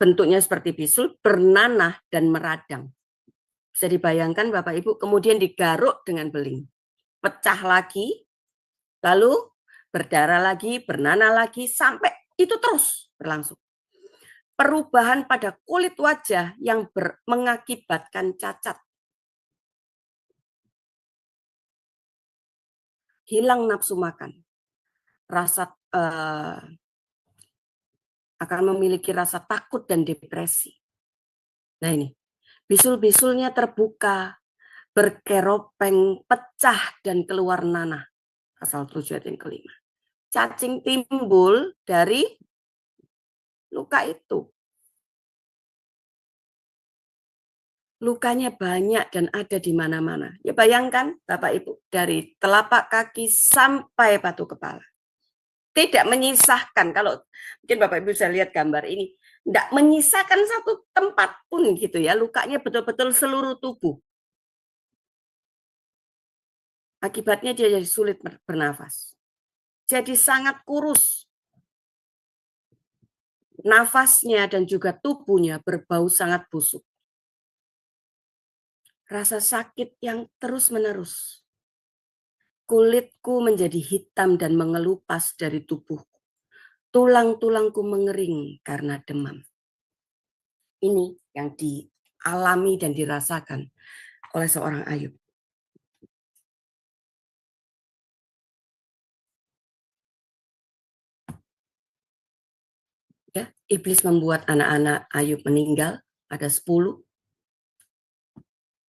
bentuknya seperti bisul, bernanah dan meradang. Bisa dibayangkan Bapak Ibu, kemudian digaruk dengan beling. Pecah lagi, lalu berdarah lagi, bernanah lagi, sampai itu terus berlangsung. Perubahan pada kulit wajah yang mengakibatkan cacat. Hilang nafsu makan. Rasa akan memiliki rasa takut dan depresi. Nah ini, bisul-bisulnya terbuka, berkeropeng, pecah, dan keluar nanah. Pasal 7 ayat yang ke-5. Cacing timbul dari luka itu. Lukanya banyak dan ada di mana-mana. Ya bayangkan Bapak Ibu, dari telapak kaki sampai batu kepala. Tidak menyisahkan, kalau mungkin Bapak Ibu bisa lihat gambar ini, tidak menyisakan satu tempat pun gitu ya, lukanya betul-betul seluruh tubuh. Akibatnya dia jadi sulit bernafas. Jadi sangat kurus. Nafasnya dan juga tubuhnya berbau sangat busuk. Rasa sakit yang terus-menerus. Kulitku menjadi hitam dan mengelupas dari tubuhku. Tulang-tulangku mengering karena demam. Ini yang dialami dan dirasakan oleh seorang Ayub. Ya, iblis membuat anak-anak Ayub meninggal, ada 10.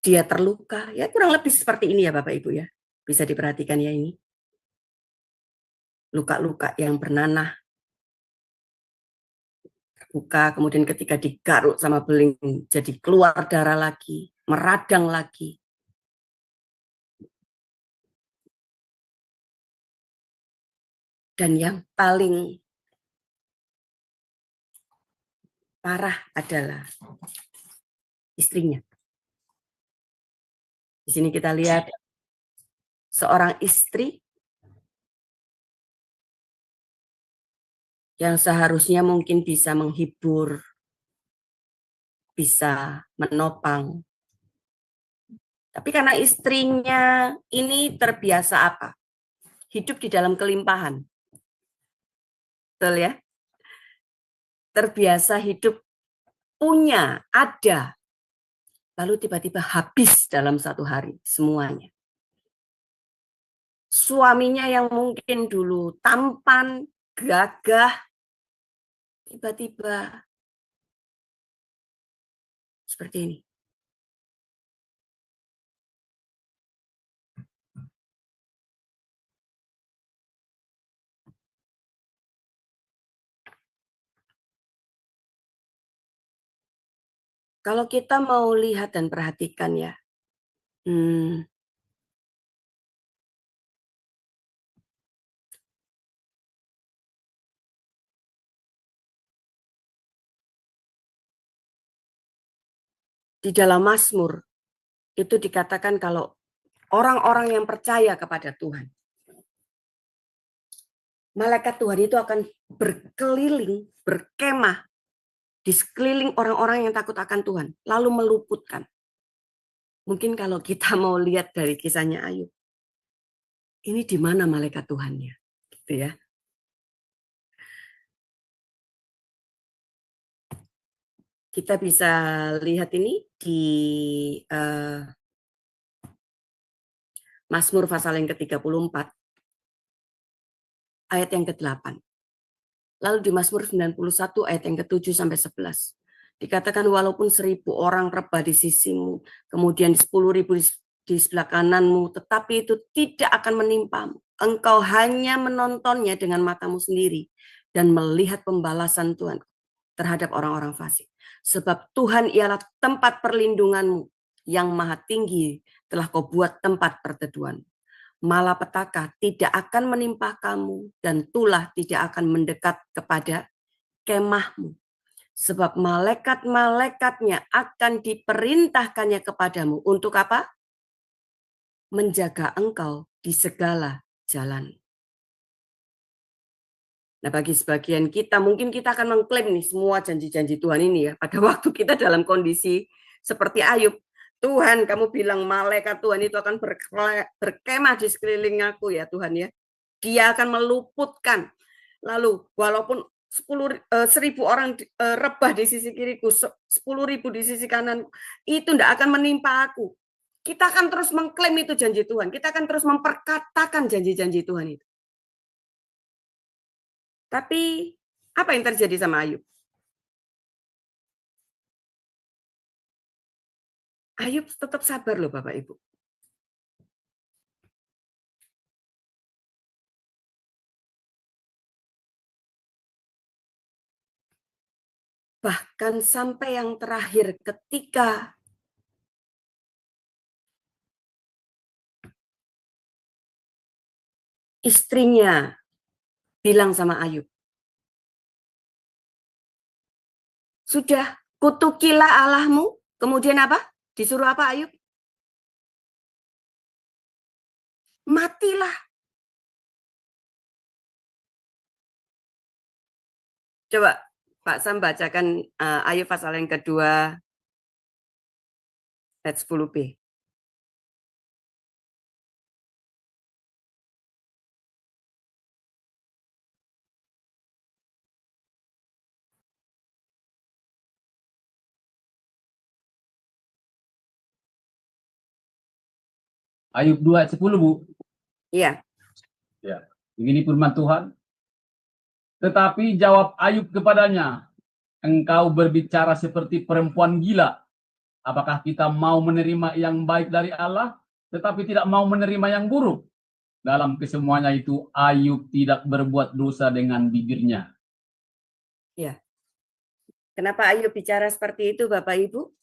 Dia terluka, ya kurang lebih seperti ini ya Bapak Ibu ya. Bisa diperhatikan ya ini. Luka-luka yang bernanah. Buka, kemudian ketika digaruk sama beling, jadi keluar darah lagi, meradang lagi. Dan yang paling parah adalah istrinya. Di sini kita lihat seorang istri yang seharusnya mungkin bisa menghibur, bisa menopang. Tapi karena istrinya ini terbiasa apa? Hidup di dalam kelimpahan. Betul ya? Terbiasa hidup punya, ada. Lalu tiba-tiba habis dalam satu hari semuanya. Suaminya yang mungkin dulu tampan, gagah, tiba-tiba seperti ini. Kalau kita mau lihat dan perhatikan ya, di dalam Mazmur itu dikatakan kalau orang-orang yang percaya kepada Tuhan, malaikat Tuhan itu akan berkeliling, berkemah di sekeliling orang-orang yang takut akan Tuhan, lalu meluputkan. Mungkin kalau kita mau lihat dari kisahnya Ayub, ini di mana malaikat Tuhannya, gitu ya. Kita bisa lihat ini di Mazmur pasal yang ke-34, ayat yang ke-8. Lalu di Mazmur 91 ayat yang ke-7 sampai 11. Dikatakan walaupun 1.000 orang rebah di sisimu, kemudian 10.000 di sebelah kananmu, tetapi itu tidak akan menimpamu. Engkau hanya menontonnya dengan matamu sendiri dan melihat pembalasan Tuhan terhadap orang-orang fasik. Sebab Tuhan ialah tempat perlindunganmu, yang maha tinggi telah kau buat tempat perteduhan. Malapetaka tidak akan menimpa kamu dan tulah tidak akan mendekat kepada kemahmu. Sebab malaikat-malaikatnya akan diperintahkannya kepadamu. Untuk apa? Menjaga engkau di segala jalan. Nah, bagi sebagian kita, mungkin kita akan mengklaim nih semua janji-janji Tuhan ini ya. Pada waktu kita dalam kondisi seperti Ayub. Tuhan, kamu bilang malaikat Tuhan itu akan berkemah di sekeliling aku ya Tuhan ya. Dia akan meluputkan. Lalu walaupun 1.000 orang rebah di sisi kiriku, 10.000 di sisi kanan, itu tidak akan menimpa aku. Kita akan terus mengklaim itu janji Tuhan. Kita akan terus memperkatakan janji-janji Tuhan itu. Tapi apa yang terjadi sama Ayub? Ayub tetap sabar loh Bapak Ibu. Bahkan sampai yang terakhir ketika istrinya bilang sama Ayub, sudah kutukilah Allahmu, kemudian apa? Disuruh apa Ayub? Matilah. Coba Pak Sam bacakan Ayub pasal yang kedua, ayat 10b. Ayub 2 ayat 10, Bu. Iya. Ya. Begini firman Tuhan. Tetapi jawab Ayub kepadanya, engkau berbicara seperti perempuan gila. Apakah kita mau menerima yang baik dari Allah, tetapi tidak mau menerima yang buruk. Dalam kesemuanya itu, Ayub tidak berbuat dosa dengan bibirnya. Ya. Kenapa Ayub bicara seperti itu, Bapak Ibu?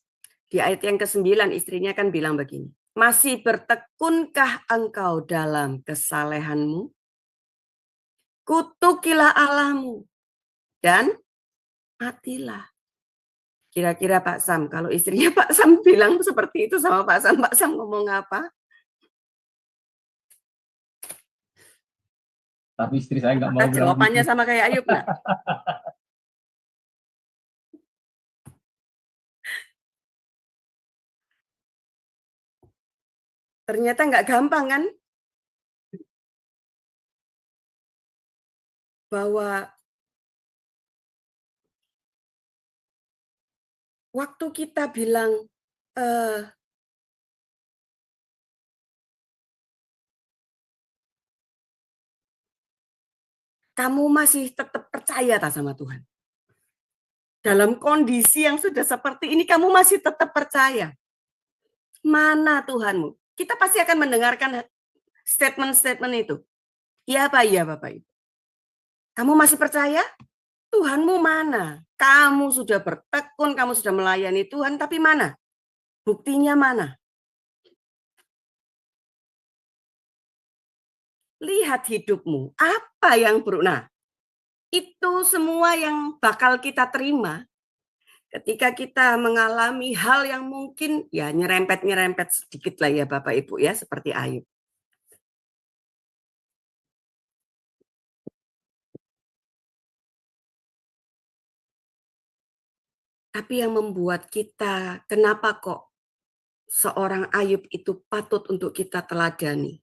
Di ayat yang ke-9, istrinya kan bilang begini. Masih bertekunkah engkau dalam kesalehanmu? Kutukilah Allahmu dan matilah. Kira-kira Pak Sam, kalau istrinya Pak Sam bilang seperti itu sama Pak Sam ngomong apa? Tapi istri saya nggak mau Apakah bilang jawabannya begitu. sama kayak Ayub nggak? Ternyata nggak gampang kan? Bahwa waktu kita bilang kamu masih tetap percaya tak sama Tuhan. Dalam kondisi yang sudah seperti ini, kamu masih tetap percaya. Mana Tuhanmu? Kita pasti akan mendengarkan statement-statement itu. Iya apa iya Bapak Ibu? Kamu masih percaya? Tuhanmu mana? Kamu sudah bertekun, kamu sudah melayani Tuhan, tapi mana? Buktinya mana? Lihat hidupmu, apa yang buruk. Nah, itu semua yang bakal kita terima ketika kita mengalami hal yang mungkin ya nyerempet-nyerempet sedikit lah ya Bapak Ibu ya, seperti Ayub. Tapi yang membuat kita, kenapa kok seorang Ayub itu patut untuk kita teladani?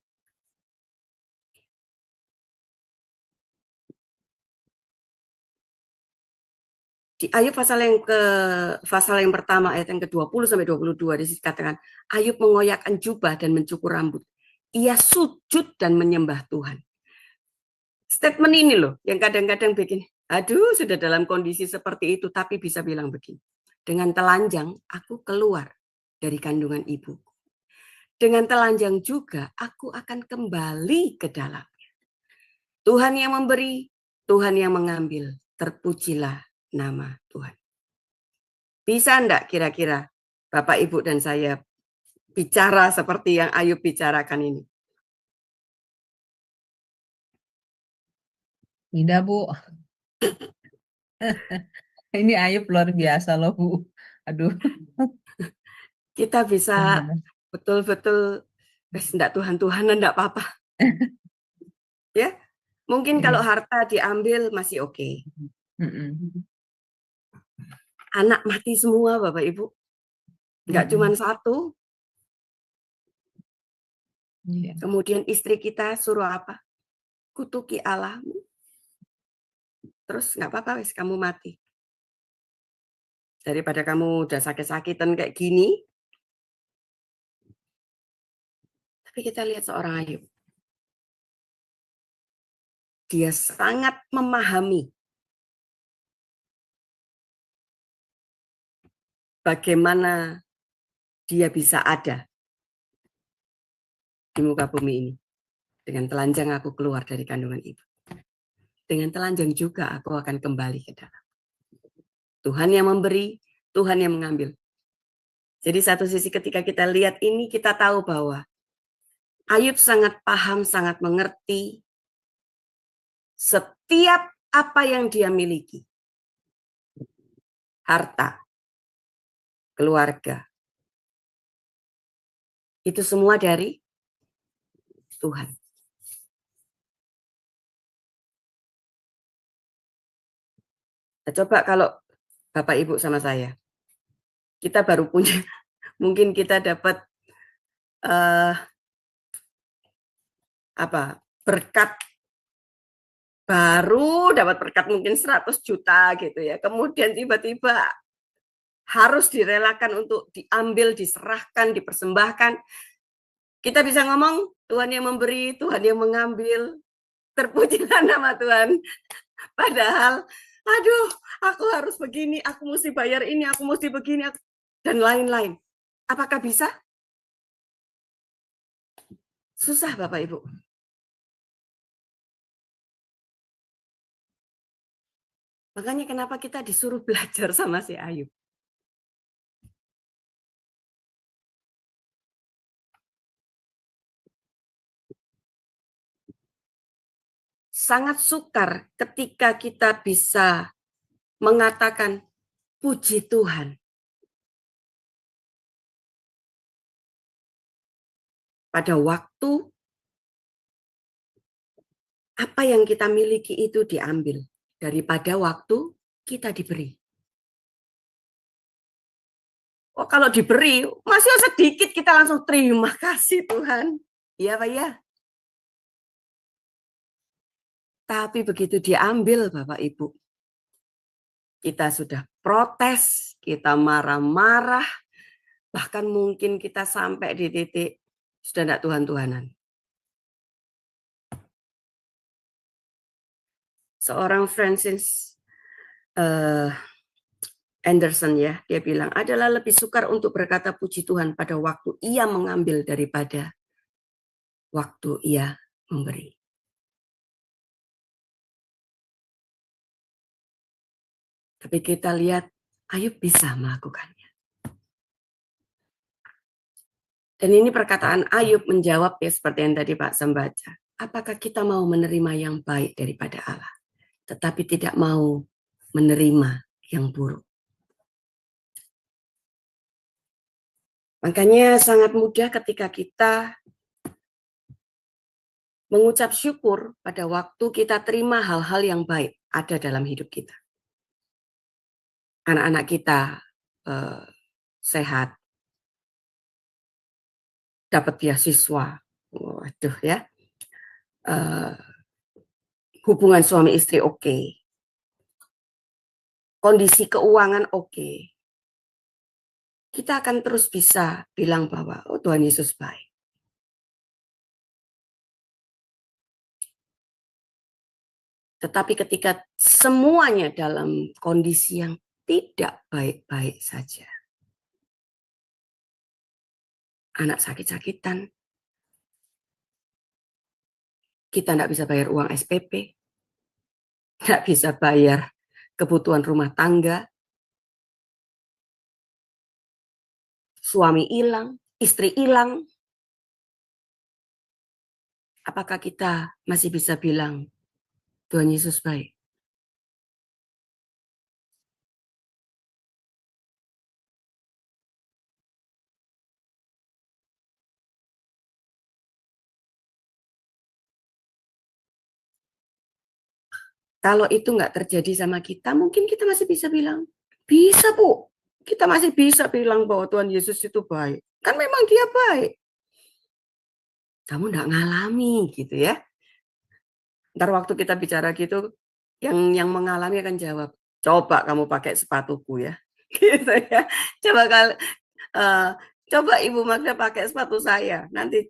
Di Ayub pasal yang pertama ayat yang ke-20 sampai 22 dikatakan Ayub mengoyakkan jubah dan mencukur rambut. Ia sujud dan menyembah Tuhan. Statement ini loh yang kadang-kadang bikin, aduh sudah dalam kondisi seperti itu tapi bisa bilang begini. Dengan telanjang aku keluar dari kandungan ibu. Dengan telanjang juga aku akan kembali ke dalamnya. Tuhan yang memberi, Tuhan yang mengambil. Terpujilah nama Tuhan. Bisa enggak kira-kira Bapak, Ibu, dan saya bicara seperti yang Ayub bicarakan ini? Tidak, Bu. Ini Ayub luar biasa loh, Bu. Aduh. Kita bisa betul-betul, enggak Tuhan-Tuhanan, enggak apa-apa. Ya, mungkin kalau harta diambil masih oke. Anak mati semua, Bapak Ibu. Enggak cuma satu. Kemudian istri kita suruh apa? Kutuki Allahmu. Terus enggak apa-apa, wes kamu mati. Daripada kamu udah sakit-sakitan kayak gini. Tapi kita lihat seorang Ayub. Dia sangat memahami bagaimana dia bisa ada di muka bumi ini. Dengan telanjang aku keluar dari kandungan ibu. Dengan telanjang juga aku akan kembali ke dalam. Tuhan yang memberi, Tuhan yang mengambil. Jadi satu sisi ketika kita lihat ini, kita tahu bahwa Ayub sangat paham, sangat mengerti setiap apa yang dia miliki. Harta, keluarga. Itu semua dari Tuhan. Nah, coba kalau Bapak Ibu sama saya, kita baru punya, mungkin kita dapat berkat, baru dapat berkat mungkin 100 juta gitu ya. Kemudian tiba-tiba harus direlakan untuk diambil, diserahkan, dipersembahkan. Kita bisa ngomong, Tuhan yang memberi, Tuhan yang mengambil. Terpujilah nama Tuhan. Padahal, aduh, aku harus begini, aku mesti bayar ini, aku mesti begini, dan lain-lain. Apakah bisa? Susah Bapak Ibu. Makanya kenapa kita disuruh belajar sama si Ayub. Sangat sukar ketika kita bisa mengatakan puji Tuhan. Pada waktu apa yang kita miliki itu diambil daripada waktu kita diberi. Oh, kalau diberi masih sedikit kita langsung terima kasih Tuhan. Iya Pak ya. Tapi begitu diambil Bapak Ibu, kita sudah protes, kita marah-marah, bahkan mungkin kita sampai di titik sudah tidak Tuhan-Tuhanan. Seorang Francis Anderson ya, dia bilang adalah lebih sukar untuk berkata puji Tuhan pada waktu ia mengambil daripada waktu ia memberi. Tapi kita lihat Ayub bisa melakukannya. Dan ini perkataan Ayub menjawab ya seperti yang tadi Pak Sam baca. Apakah kita mau menerima yang baik daripada Allah, tetapi tidak mau menerima yang buruk? Makanya sangat mudah ketika kita mengucap syukur pada waktu kita terima hal-hal yang baik ada dalam hidup kita. Anak-anak kita sehat, dapat beasiswa, waduh ya, hubungan suami istri oke, kondisi keuangan oke. Kita akan terus bisa bilang bahwa oh, Tuhan Yesus baik. Tetapi ketika semuanya dalam kondisi yang tidak baik-baik saja, anak sakit-sakitan, kita tidak bisa bayar uang SPP, tidak bisa bayar kebutuhan rumah tangga, suami hilang, istri hilang, apakah kita masih bisa bilang Tuhan Yesus baik? Kalau itu nggak terjadi sama kita, mungkin kita masih bisa bilang, bisa Bu, kita masih bisa bilang bahwa Tuhan Yesus itu baik. Kan memang dia baik. Kamu nggak ngalami gitu ya. Ntar waktu kita bicara gitu, yang mengalami akan jawab, coba kamu pakai sepatuku ya. Gitu ya. Coba Ibu Magda pakai sepatu saya. Nanti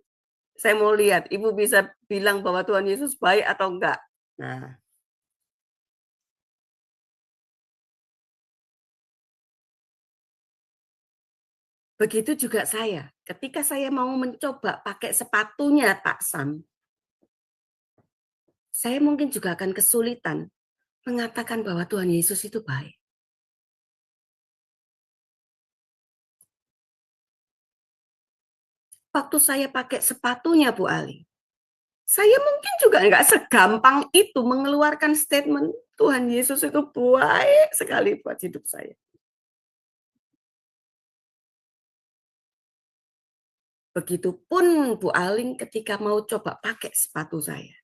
saya mau lihat, Ibu bisa bilang bahwa Tuhan Yesus baik atau enggak. Nah, begitu juga saya. Ketika saya mau mencoba pakai sepatunya Pak Sam, saya mungkin juga akan kesulitan mengatakan bahwa Tuhan Yesus itu baik. Waktu saya pakai sepatunya Bu Ali, saya mungkin juga nggak segampang itu mengeluarkan statement Tuhan Yesus itu baik sekali buat hidup saya. Begitupun Bu Aling ketika mau coba pakai sepatu saya.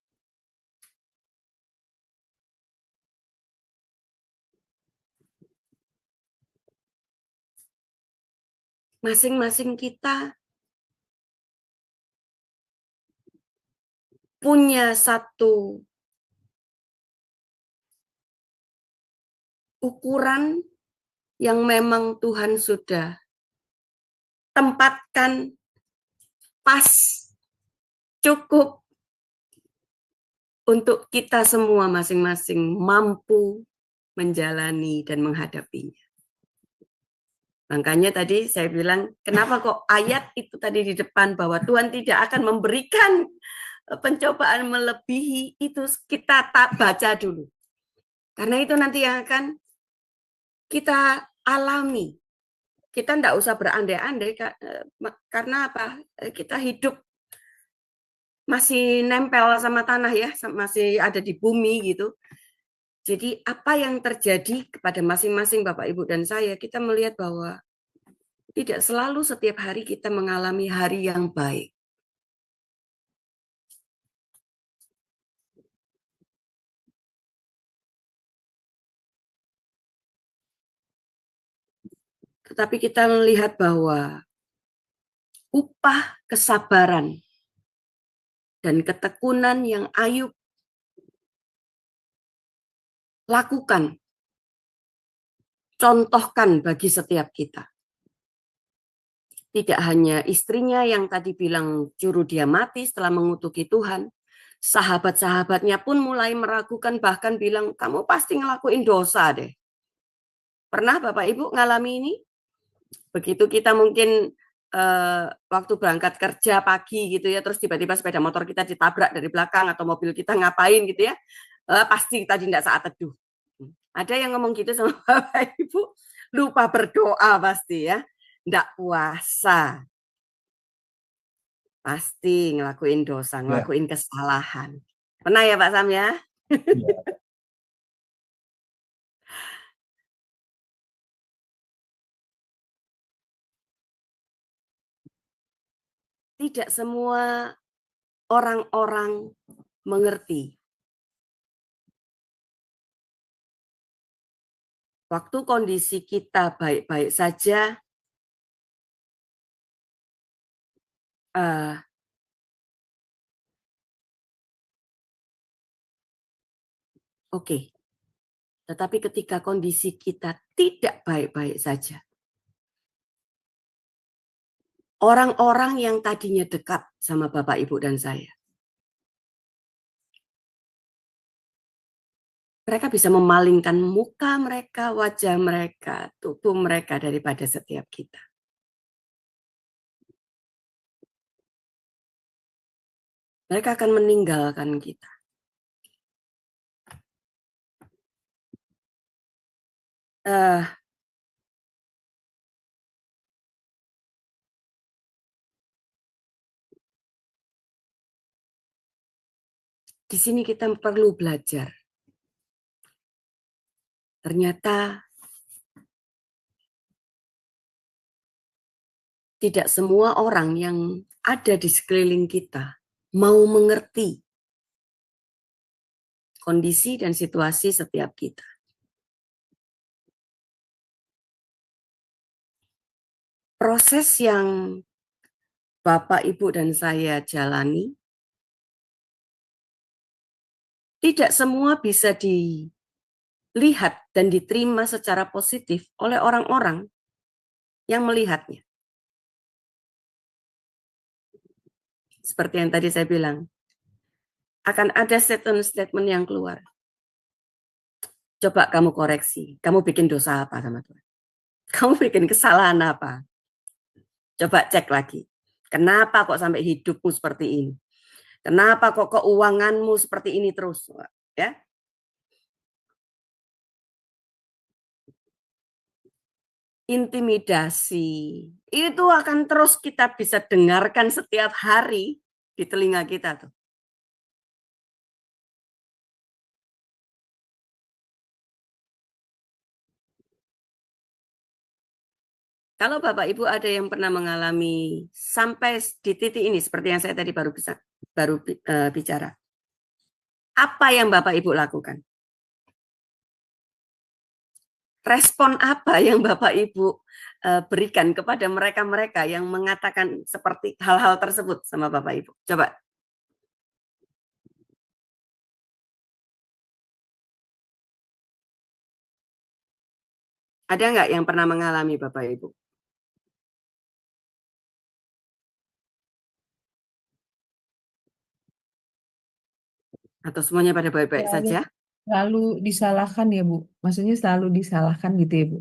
Masing-masing kita punya satu ukuran yang memang Tuhan sudah tempatkan pas, cukup untuk kita semua masing-masing mampu menjalani dan menghadapinya. Makanya tadi saya bilang, kenapa kok ayat itu tadi di depan bahwa Tuhan tidak akan memberikan pencobaan melebihi itu, kita tak baca dulu. Karena itu nanti yang akan kita alami. Kita tidak usah berandai-andai, karena apa? Kita hidup masih nempel sama tanah ya, masih ada di bumi gitu. Jadi apa yang terjadi kepada masing-masing Bapak, Ibu, dan saya, kita melihat bahwa tidak selalu setiap hari kita mengalami hari yang baik. Tetapi kita melihat bahwa upah kesabaran dan ketekunan yang Ayub lakukan, contohkan bagi setiap kita. Tidak hanya istrinya yang tadi bilang juru dia mati setelah mengutuki Tuhan, sahabat-sahabatnya pun mulai meragukan, bahkan bilang, kamu pasti ngelakuin dosa deh. Pernah Bapak Ibu ngalami ini? Begitu kita mungkin waktu berangkat kerja pagi gitu ya, terus tiba-tiba sepeda motor kita ditabrak dari belakang atau mobil kita ngapain gitu ya, pasti kita tidak saat teduh. Ada yang ngomong gitu sama Bapak Ibu, lupa berdoa pasti ya, tidak puasa, pasti ngelakuin dosa, ngelakuin kesalahan. Pernah ya Pak Sam ya? Tidak semua orang-orang mengerti. Waktu kondisi kita baik-baik saja, oke. Tetapi ketika kondisi kita tidak baik-baik saja, orang-orang yang tadinya dekat sama Bapak, Ibu, dan saya, mereka bisa memalingkan muka mereka, wajah mereka, tubuh mereka daripada setiap kita. Mereka akan meninggalkan kita. Di sini kita perlu belajar. Ternyata tidak semua orang yang ada di sekeliling kita mau mengerti kondisi dan situasi setiap kita. Proses yang Bapak, Ibu, dan saya jalani, tidak semua bisa dilihat dan diterima secara positif oleh orang-orang yang melihatnya. Seperti yang tadi saya bilang, akan ada statement-statement yang keluar. Coba kamu koreksi, kamu bikin dosa apa sama Tuhan? Kamu bikin kesalahan apa? Coba cek lagi. Kenapa kok sampai hidupmu seperti ini? Kenapa kok keuanganmu seperti ini terus? Ya. Intimidasi itu akan terus kita bisa dengarkan setiap hari di telinga kita tuh. Kalau Bapak Ibu ada yang pernah mengalami sampai di titik ini seperti yang saya tadi baru bicara, apa yang Bapak Ibu lakukan? Respon apa yang Bapak Ibu berikan kepada mereka-mereka yang mengatakan seperti hal-hal tersebut sama Bapak Ibu? Coba. Ada nggak yang pernah mengalami Bapak Ibu? Atau semuanya pada baik-baik saja? Selalu disalahkan ya Bu? Maksudnya selalu disalahkan gitu ya Bu?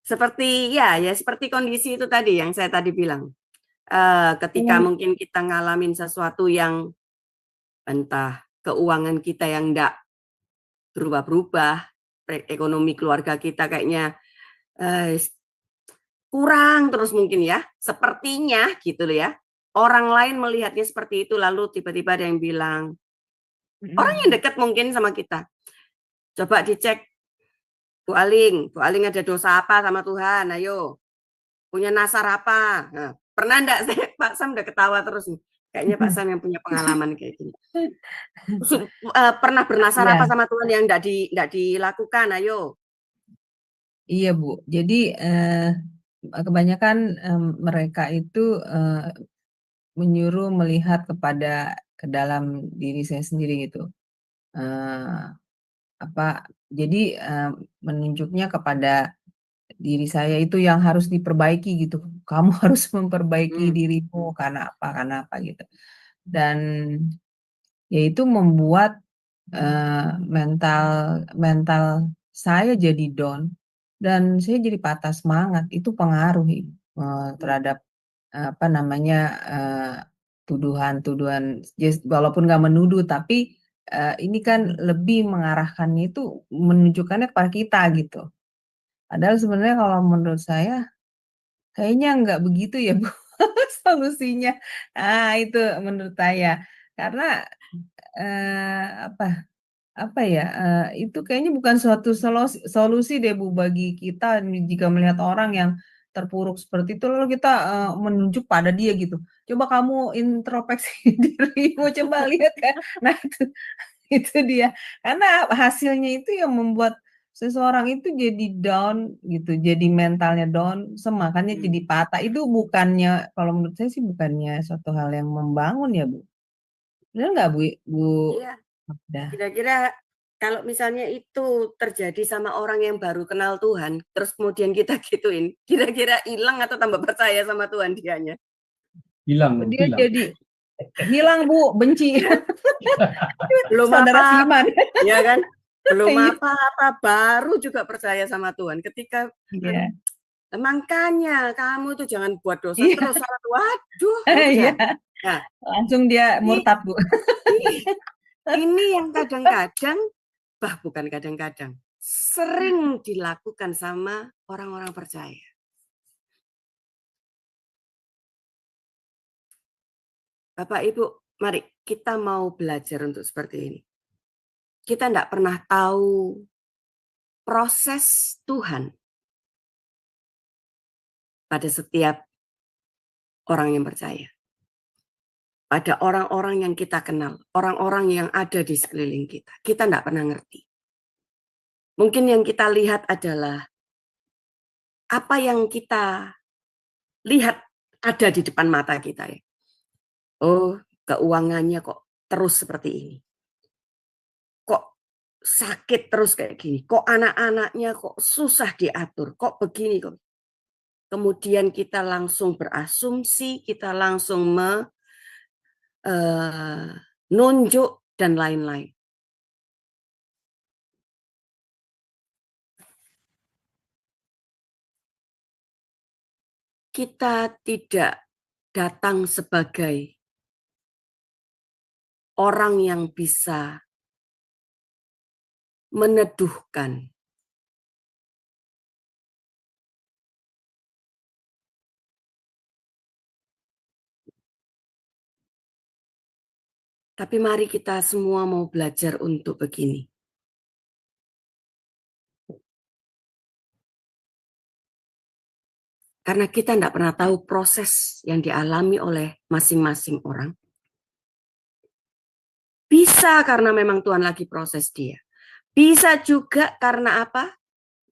Seperti seperti kondisi itu tadi yang saya tadi bilang. Ketika mungkin kita ngalamin sesuatu yang entah keuangan kita yang enggak berubah-berubah, ekonomi keluarga kita kayaknya kurang terus mungkin ya, sepertinya gitu loh ya. Orang lain melihatnya seperti itu, lalu tiba-tiba ada yang bilang, orang yang dekat mungkin sama kita, coba dicek Bu Aling ada dosa apa sama Tuhan, ayo, punya nasar apa? Nah, pernah enggak saya, Pak Sam udah ketawa terus nih. Kayaknya Pak Sam yang punya pengalaman kayak gini. Pernah bernasar apa sama Tuhan yang enggak dilakukan, ayo. Iya Bu, jadi kebanyakan mereka itu menyuruh melihat ke dalam diri saya sendiri gitu. Jadi menunjuknya kepada diri saya itu yang harus diperbaiki gitu. Kamu harus memperbaiki dirimu karena apa gitu. Dan yaitu membuat mental saya jadi down dan saya jadi patah semangat. Itu pengaruh terhadap tuduhan-tuduhan, walaupun nggak menuduh, tapi ini kan lebih mengarahkannya itu menunjukkannya kepada kita gitu. Padahal sebenarnya kalau menurut saya kayaknya nggak begitu ya Bu solusinya. Nah itu menurut saya karena itu kayaknya bukan suatu solusi deh Bu bagi kita jika melihat orang yang terpuruk seperti itu lalu kita menunjuk pada dia gitu. Coba kamu introspeksi dirimu, coba lihat kan. Nah itu dia. Karena hasilnya itu yang membuat seseorang itu jadi down gitu, jadi mentalnya down, makanya jadi patah. Itu bukannya, kalau menurut saya sih bukannya suatu hal yang membangun ya Bu. Benar nggak Bu? Iya. Kira-kira kalau misalnya itu terjadi sama orang yang baru kenal Tuhan, terus kemudian kita gituin, kira-kira hilang atau tambah percaya sama Tuhan dianya? Hilang. Dia jadi hilang Bu, benci. Belum Saudara apa, ya kan? Belum Iya. apa-apa, baru juga percaya sama Tuhan. Ketika makanya kamu tuh jangan buat dosa terus, salah. Waduh, udah. Nah, langsung dia murtad Bu. Ini yang kadang-kadang, bukan kadang-kadang, sering dilakukan sama orang-orang percaya. Bapak Ibu, mari kita mau belajar untuk seperti ini. Kita tidak pernah tahu proses Tuhan pada setiap orang yang percaya. Pada orang-orang yang kita kenal, orang-orang yang ada di sekeliling kita. Kita tidak pernah ngerti. Mungkin yang kita lihat adalah apa yang kita lihat ada di depan mata kita ya. Oh, keuangannya kok terus seperti ini. Kok sakit terus kayak gini. Kok anak-anaknya kok susah diatur. Kok begini kok. Kemudian kita langsung berasumsi, kita langsung menunjuk dan lain-lain. Kita tidak datang sebagai orang yang bisa meneduhkan. Tapi mari kita semua mau belajar untuk begini. Karena kita tidak pernah tahu proses yang dialami oleh masing-masing orang. Bisa karena memang Tuhan lagi proses dia. Bisa juga karena apa?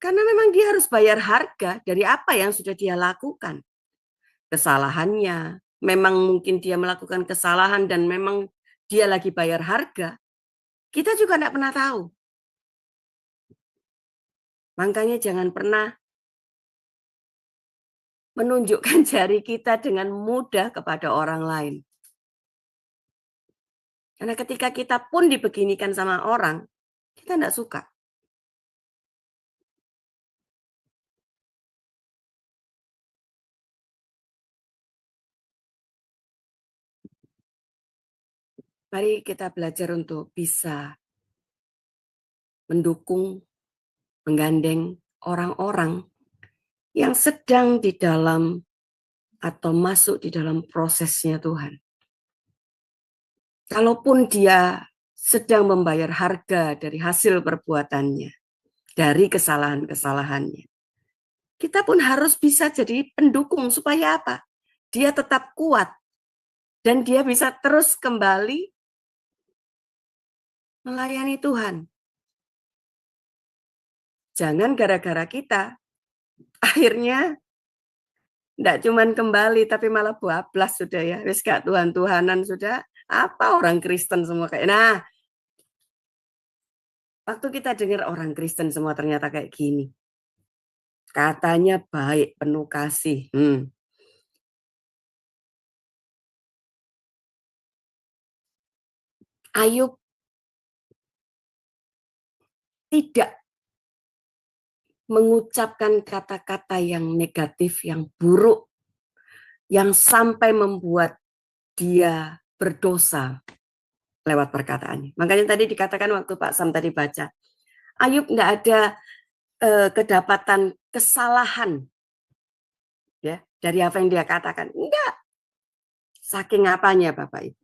Karena memang dia harus bayar harga dari apa yang sudah dia lakukan. Kesalahannya, memang mungkin dia melakukan kesalahan dan memang dia lagi bayar harga. Kita juga tidak pernah tahu. Makanya jangan pernah menunjukkan jari kita dengan mudah kepada orang lain. Karena ketika kita pun dibeginikan sama orang, kita tidak suka. Mari kita belajar untuk bisa mendukung, menggandeng orang-orang yang sedang di dalam atau masuk di dalam prosesnya Tuhan. Kalaupun dia sedang membayar harga dari hasil perbuatannya, dari kesalahan-kesalahannya, kita pun harus bisa jadi pendukung supaya apa? Dia tetap kuat dan dia bisa terus kembali melayani Tuhan. Jangan gara-gara kita akhirnya tidak cuman kembali tapi malah bablas sudah ya. Wis gak Tuhan-Tuhanan sudah. Apa orang Kristen semua kayak. Nah, waktu kita dengar orang Kristen semua ternyata kayak gini. Katanya baik, penuh kasih. Ayub tidak mengucapkan kata-kata yang negatif, yang buruk, yang sampai membuat dia berdosa lewat perkataannya. Makanya tadi dikatakan waktu Pak Sam tadi baca, Ayub nggak ada kedapatan kesalahan ya dari apa yang dia katakan. Enggak. Saking apanya Bapak Ibu.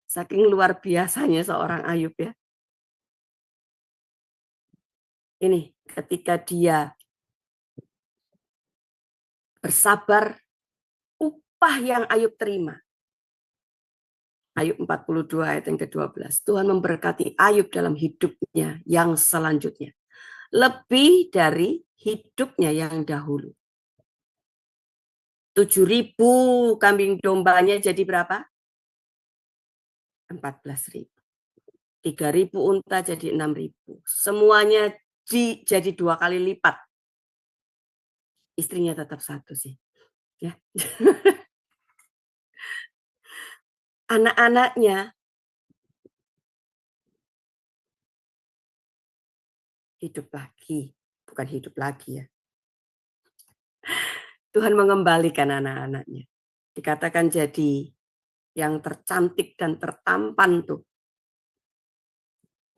Saking luar biasanya seorang Ayub ya. Ini ketika dia bersabar, upah yang Ayub terima. Ayub 42 ayat yang ke-12. Tuhan memberkati Ayub dalam hidupnya yang selanjutnya. Lebih dari hidupnya yang dahulu. 7.000 kambing dombanya jadi berapa? 14.000. 3.000 unta jadi 6.000. Semuanya jadi 2 kali lipat. Istrinya tetap 1 sih. Ya. Anak-anaknya hidup lagi, bukan hidup lagi ya. Tuhan mengembalikan anak-anaknya. Dikatakan jadi yang tercantik dan tertampan tuh.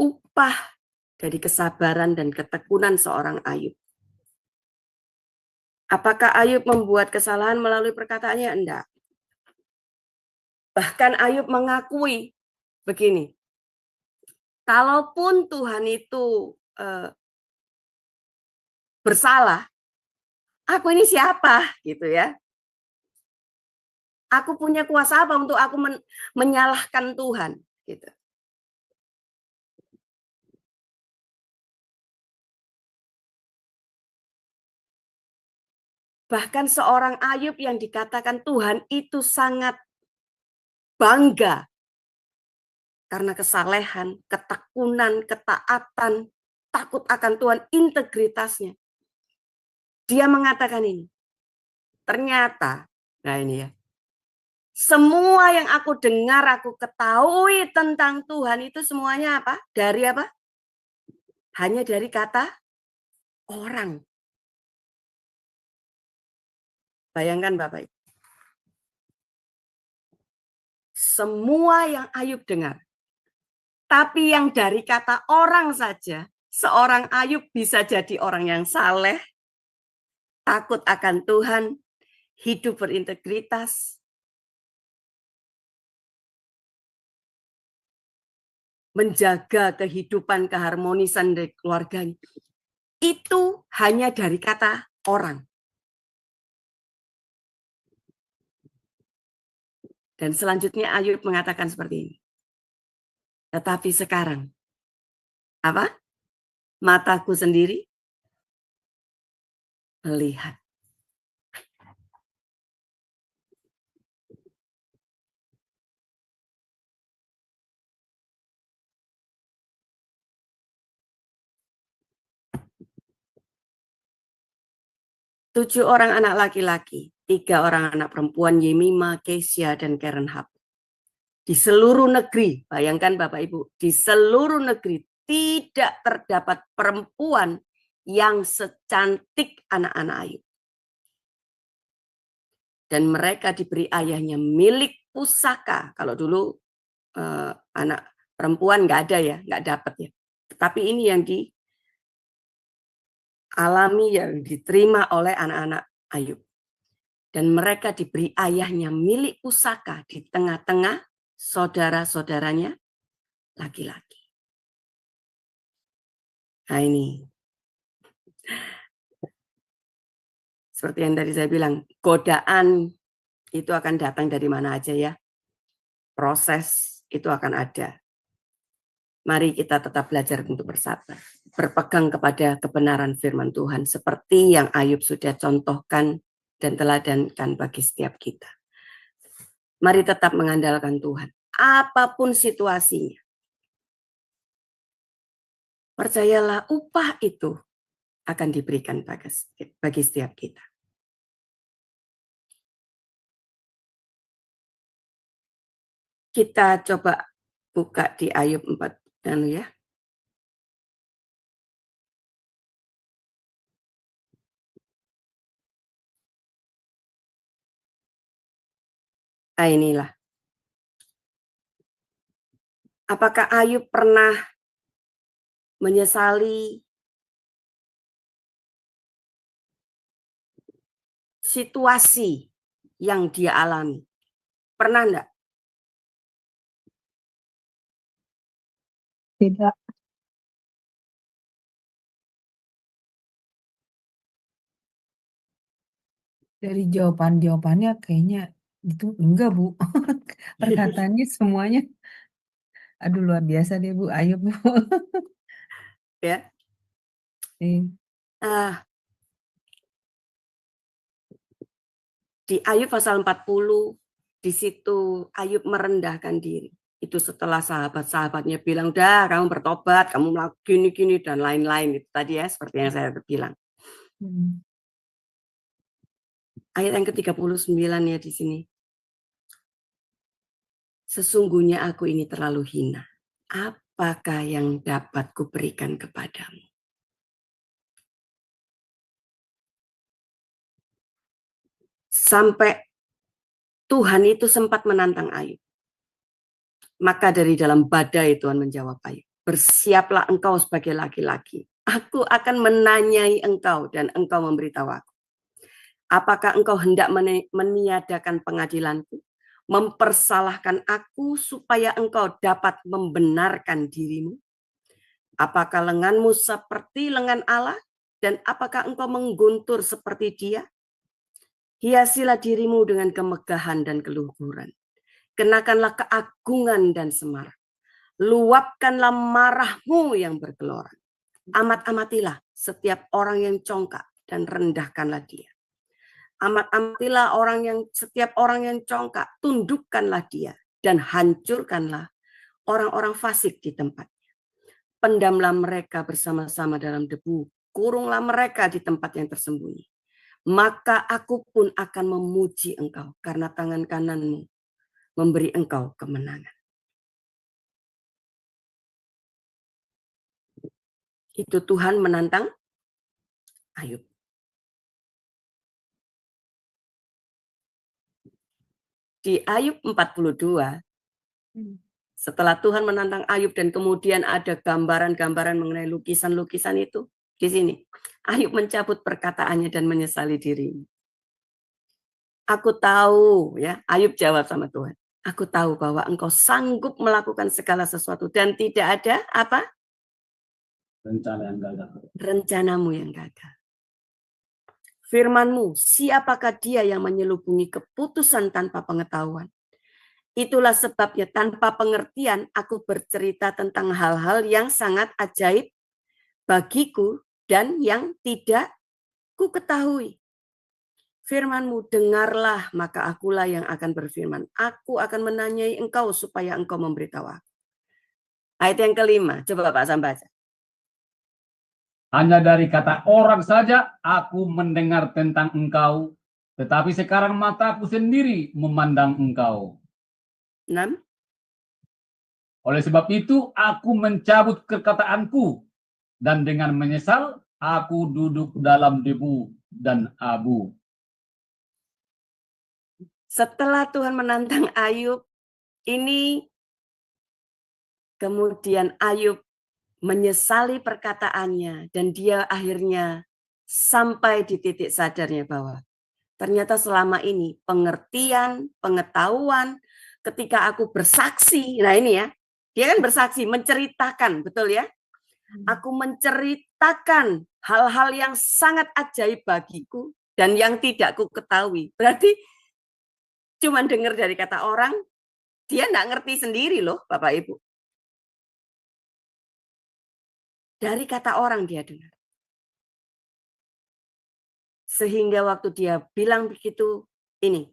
Upah dari kesabaran dan ketekunan seorang Ayub. Apakah Ayub membuat kesalahan melalui perkataannya? Enggak. Bahkan Ayub mengakui begini. Kalaupun Tuhan itu bersalah, aku ini siapa gitu ya? Aku punya kuasa apa untuk aku menyalahkan Tuhan gitu. Bahkan seorang Ayub yang dikatakan Tuhan itu sangat bangga karena kesalehan, ketekunan, ketaatan, takut akan Tuhan, integritasnya. Dia mengatakan ini. Ternyata, nah ini ya. Semua yang aku dengar, aku ketahui tentang Tuhan itu semuanya apa? Dari apa? Hanya dari kata orang. Bayangkan Bapak Ibu. Semua yang Ayub dengar. Tapi yang dari kata orang saja, seorang Ayub bisa jadi orang yang saleh, takut akan Tuhan, hidup berintegritas, menjaga kehidupan keharmonisan dari keluarganya. Itu hanya dari kata orang. Dan selanjutnya Ayub mengatakan seperti ini. Tetapi sekarang, apa? Mataku sendiri melihat. Tujuh orang anak laki-laki, 3 orang anak perempuan, Yemima, Kesia, dan Kerenhap. Di seluruh negeri, bayangkan Bapak Ibu, di seluruh negeri tidak terdapat perempuan yang secantik anak-anak Ayub. Dan mereka diberi ayahnya milik pusaka. Kalau dulu anak perempuan nggak ada ya, nggak dapat ya. Tetapi ini yang dialami, yang diterima oleh anak-anak Ayub. Dan mereka diberi ayahnya milik pusaka di tengah-tengah saudara-saudaranya laki-laki. Nah ini, seperti yang tadi saya bilang, godaan itu akan datang dari mana aja ya. Proses itu akan ada. Mari kita tetap belajar untuk bersabar. Berpegang kepada kebenaran firman Tuhan seperti yang Ayub sudah contohkan dan teladankan bagi setiap kita. Mari tetap mengandalkan Tuhan. Apapun situasinya. Percayalah upah itu akan diberikan bagi setiap kita. Kita coba buka di Ayub 4 ya. Nah inilah. Apakah Ayub pernah menyesali situasi yang dia alami? Pernah enggak? Tidak. Dari jawabannya kayaknya itu enggak, Bu. Perkataannya semuanya, aduh luar biasa deh, Bu. Ayub, Bu. Ya. Di Ayub pasal 40, di situ Ayub merendahkan diri. Itu setelah sahabat-sahabatnya bilang, "Dah, kamu bertobat, kamu melakukan gini-gini dan lain-lain." Itu tadi ya, seperti yang saya bilang. Ayat yang ke-39 ya di sini. Sesungguhnya aku ini terlalu hina. Apakah yang dapat kuberikan kepadamu? Sampai Tuhan itu sempat menantang Ayub. Maka dari dalam badai Tuhan menjawab Ayub, "Bersiaplah engkau sebagai laki-laki. Aku akan menanyai engkau dan engkau memberitahu aku. Apakah engkau hendak meniadakan pengadilanku, mempersalahkan aku supaya engkau dapat membenarkan dirimu? Apakah lenganmu seperti lengan Allah dan apakah engkau mengguntur seperti Dia? Hiasilah dirimu dengan kemegahan dan keluhuran. Kenakanlah keagungan dan semarak. Luapkanlah marahmu yang bergelora. Amat-amatilah setiap orang yang congkak dan rendahkanlah dia. Amat-amatilah setiap orang yang congkak, tundukkanlah dia dan hancurkanlah orang-orang fasik di tempatnya. Pendamlah mereka bersama-sama dalam debu, kurunglah mereka di tempat yang tersembunyi. Maka aku pun akan memuji engkau karena tangan kananmu memberi engkau kemenangan. Itu Tuhan menantang Ayub. Di Ayub 42, setelah Tuhan menantang Ayub dan kemudian ada gambaran-gambaran mengenai lukisan-lukisan itu, di sini Ayub mencabut perkataannya dan menyesali dirinya. Aku tahu, ya, Ayub jawab sama Tuhan. Aku tahu bahwa engkau sanggup melakukan segala sesuatu dan tidak ada apa? Rencana yang gagal. Rencanamu yang gagal. Firman-Mu, siapakah dia yang menyelubungi keputusan tanpa pengetahuan? Itulah sebabnya tanpa pengertian aku bercerita tentang hal-hal yang sangat ajaib bagiku dan yang tidak ku ketahui. Firman-Mu, dengarlah, maka akulah yang akan berfirman. Aku akan menanyai engkau supaya engkau memberitahu aku. Ayat yang kelima, coba Pak Sam baca. Hanya dari kata orang saja aku mendengar tentang engkau, tetapi sekarang mataku sendiri memandang engkau. 6. Oleh sebab itu aku mencabut perkataanku, dan dengan menyesal aku duduk dalam debu dan abu. Setelah Tuhan menantang Ayub, ini kemudian Ayub menyesali perkataannya dan dia akhirnya sampai di titik sadarnya bahwa ternyata selama ini pengertian, pengetahuan, ketika aku bersaksi, nah ini ya, dia kan bersaksi, menceritakan, betul ya? Aku menceritakan hal-hal yang sangat ajaib bagiku dan yang tidak ku ketahui. Berarti cuma dengar dari kata orang, dia enggak ngerti sendiri loh, Bapak Ibu. Dari kata orang dia dengar. Sehingga waktu dia bilang begitu, ini,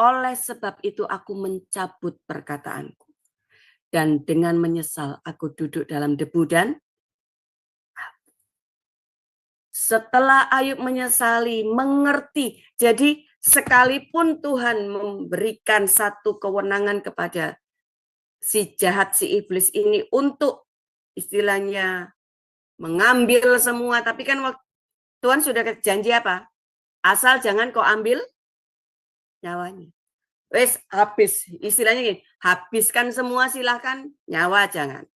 oleh sebab itu aku mencabut perkataanku. Dan dengan menyesal aku duduk dalam debu dan setelah Ayub menyesali, mengerti. Jadi sekalipun Tuhan memberikan satu kewenangan kepada si jahat, si iblis ini untuk istilahnya mengambil semua. Tapi kan Tuhan sudah janji apa? Asal jangan kau ambil nyawanya. Wes habis, istilahnya gini, habiskan semua silahkan, nyawa jangan.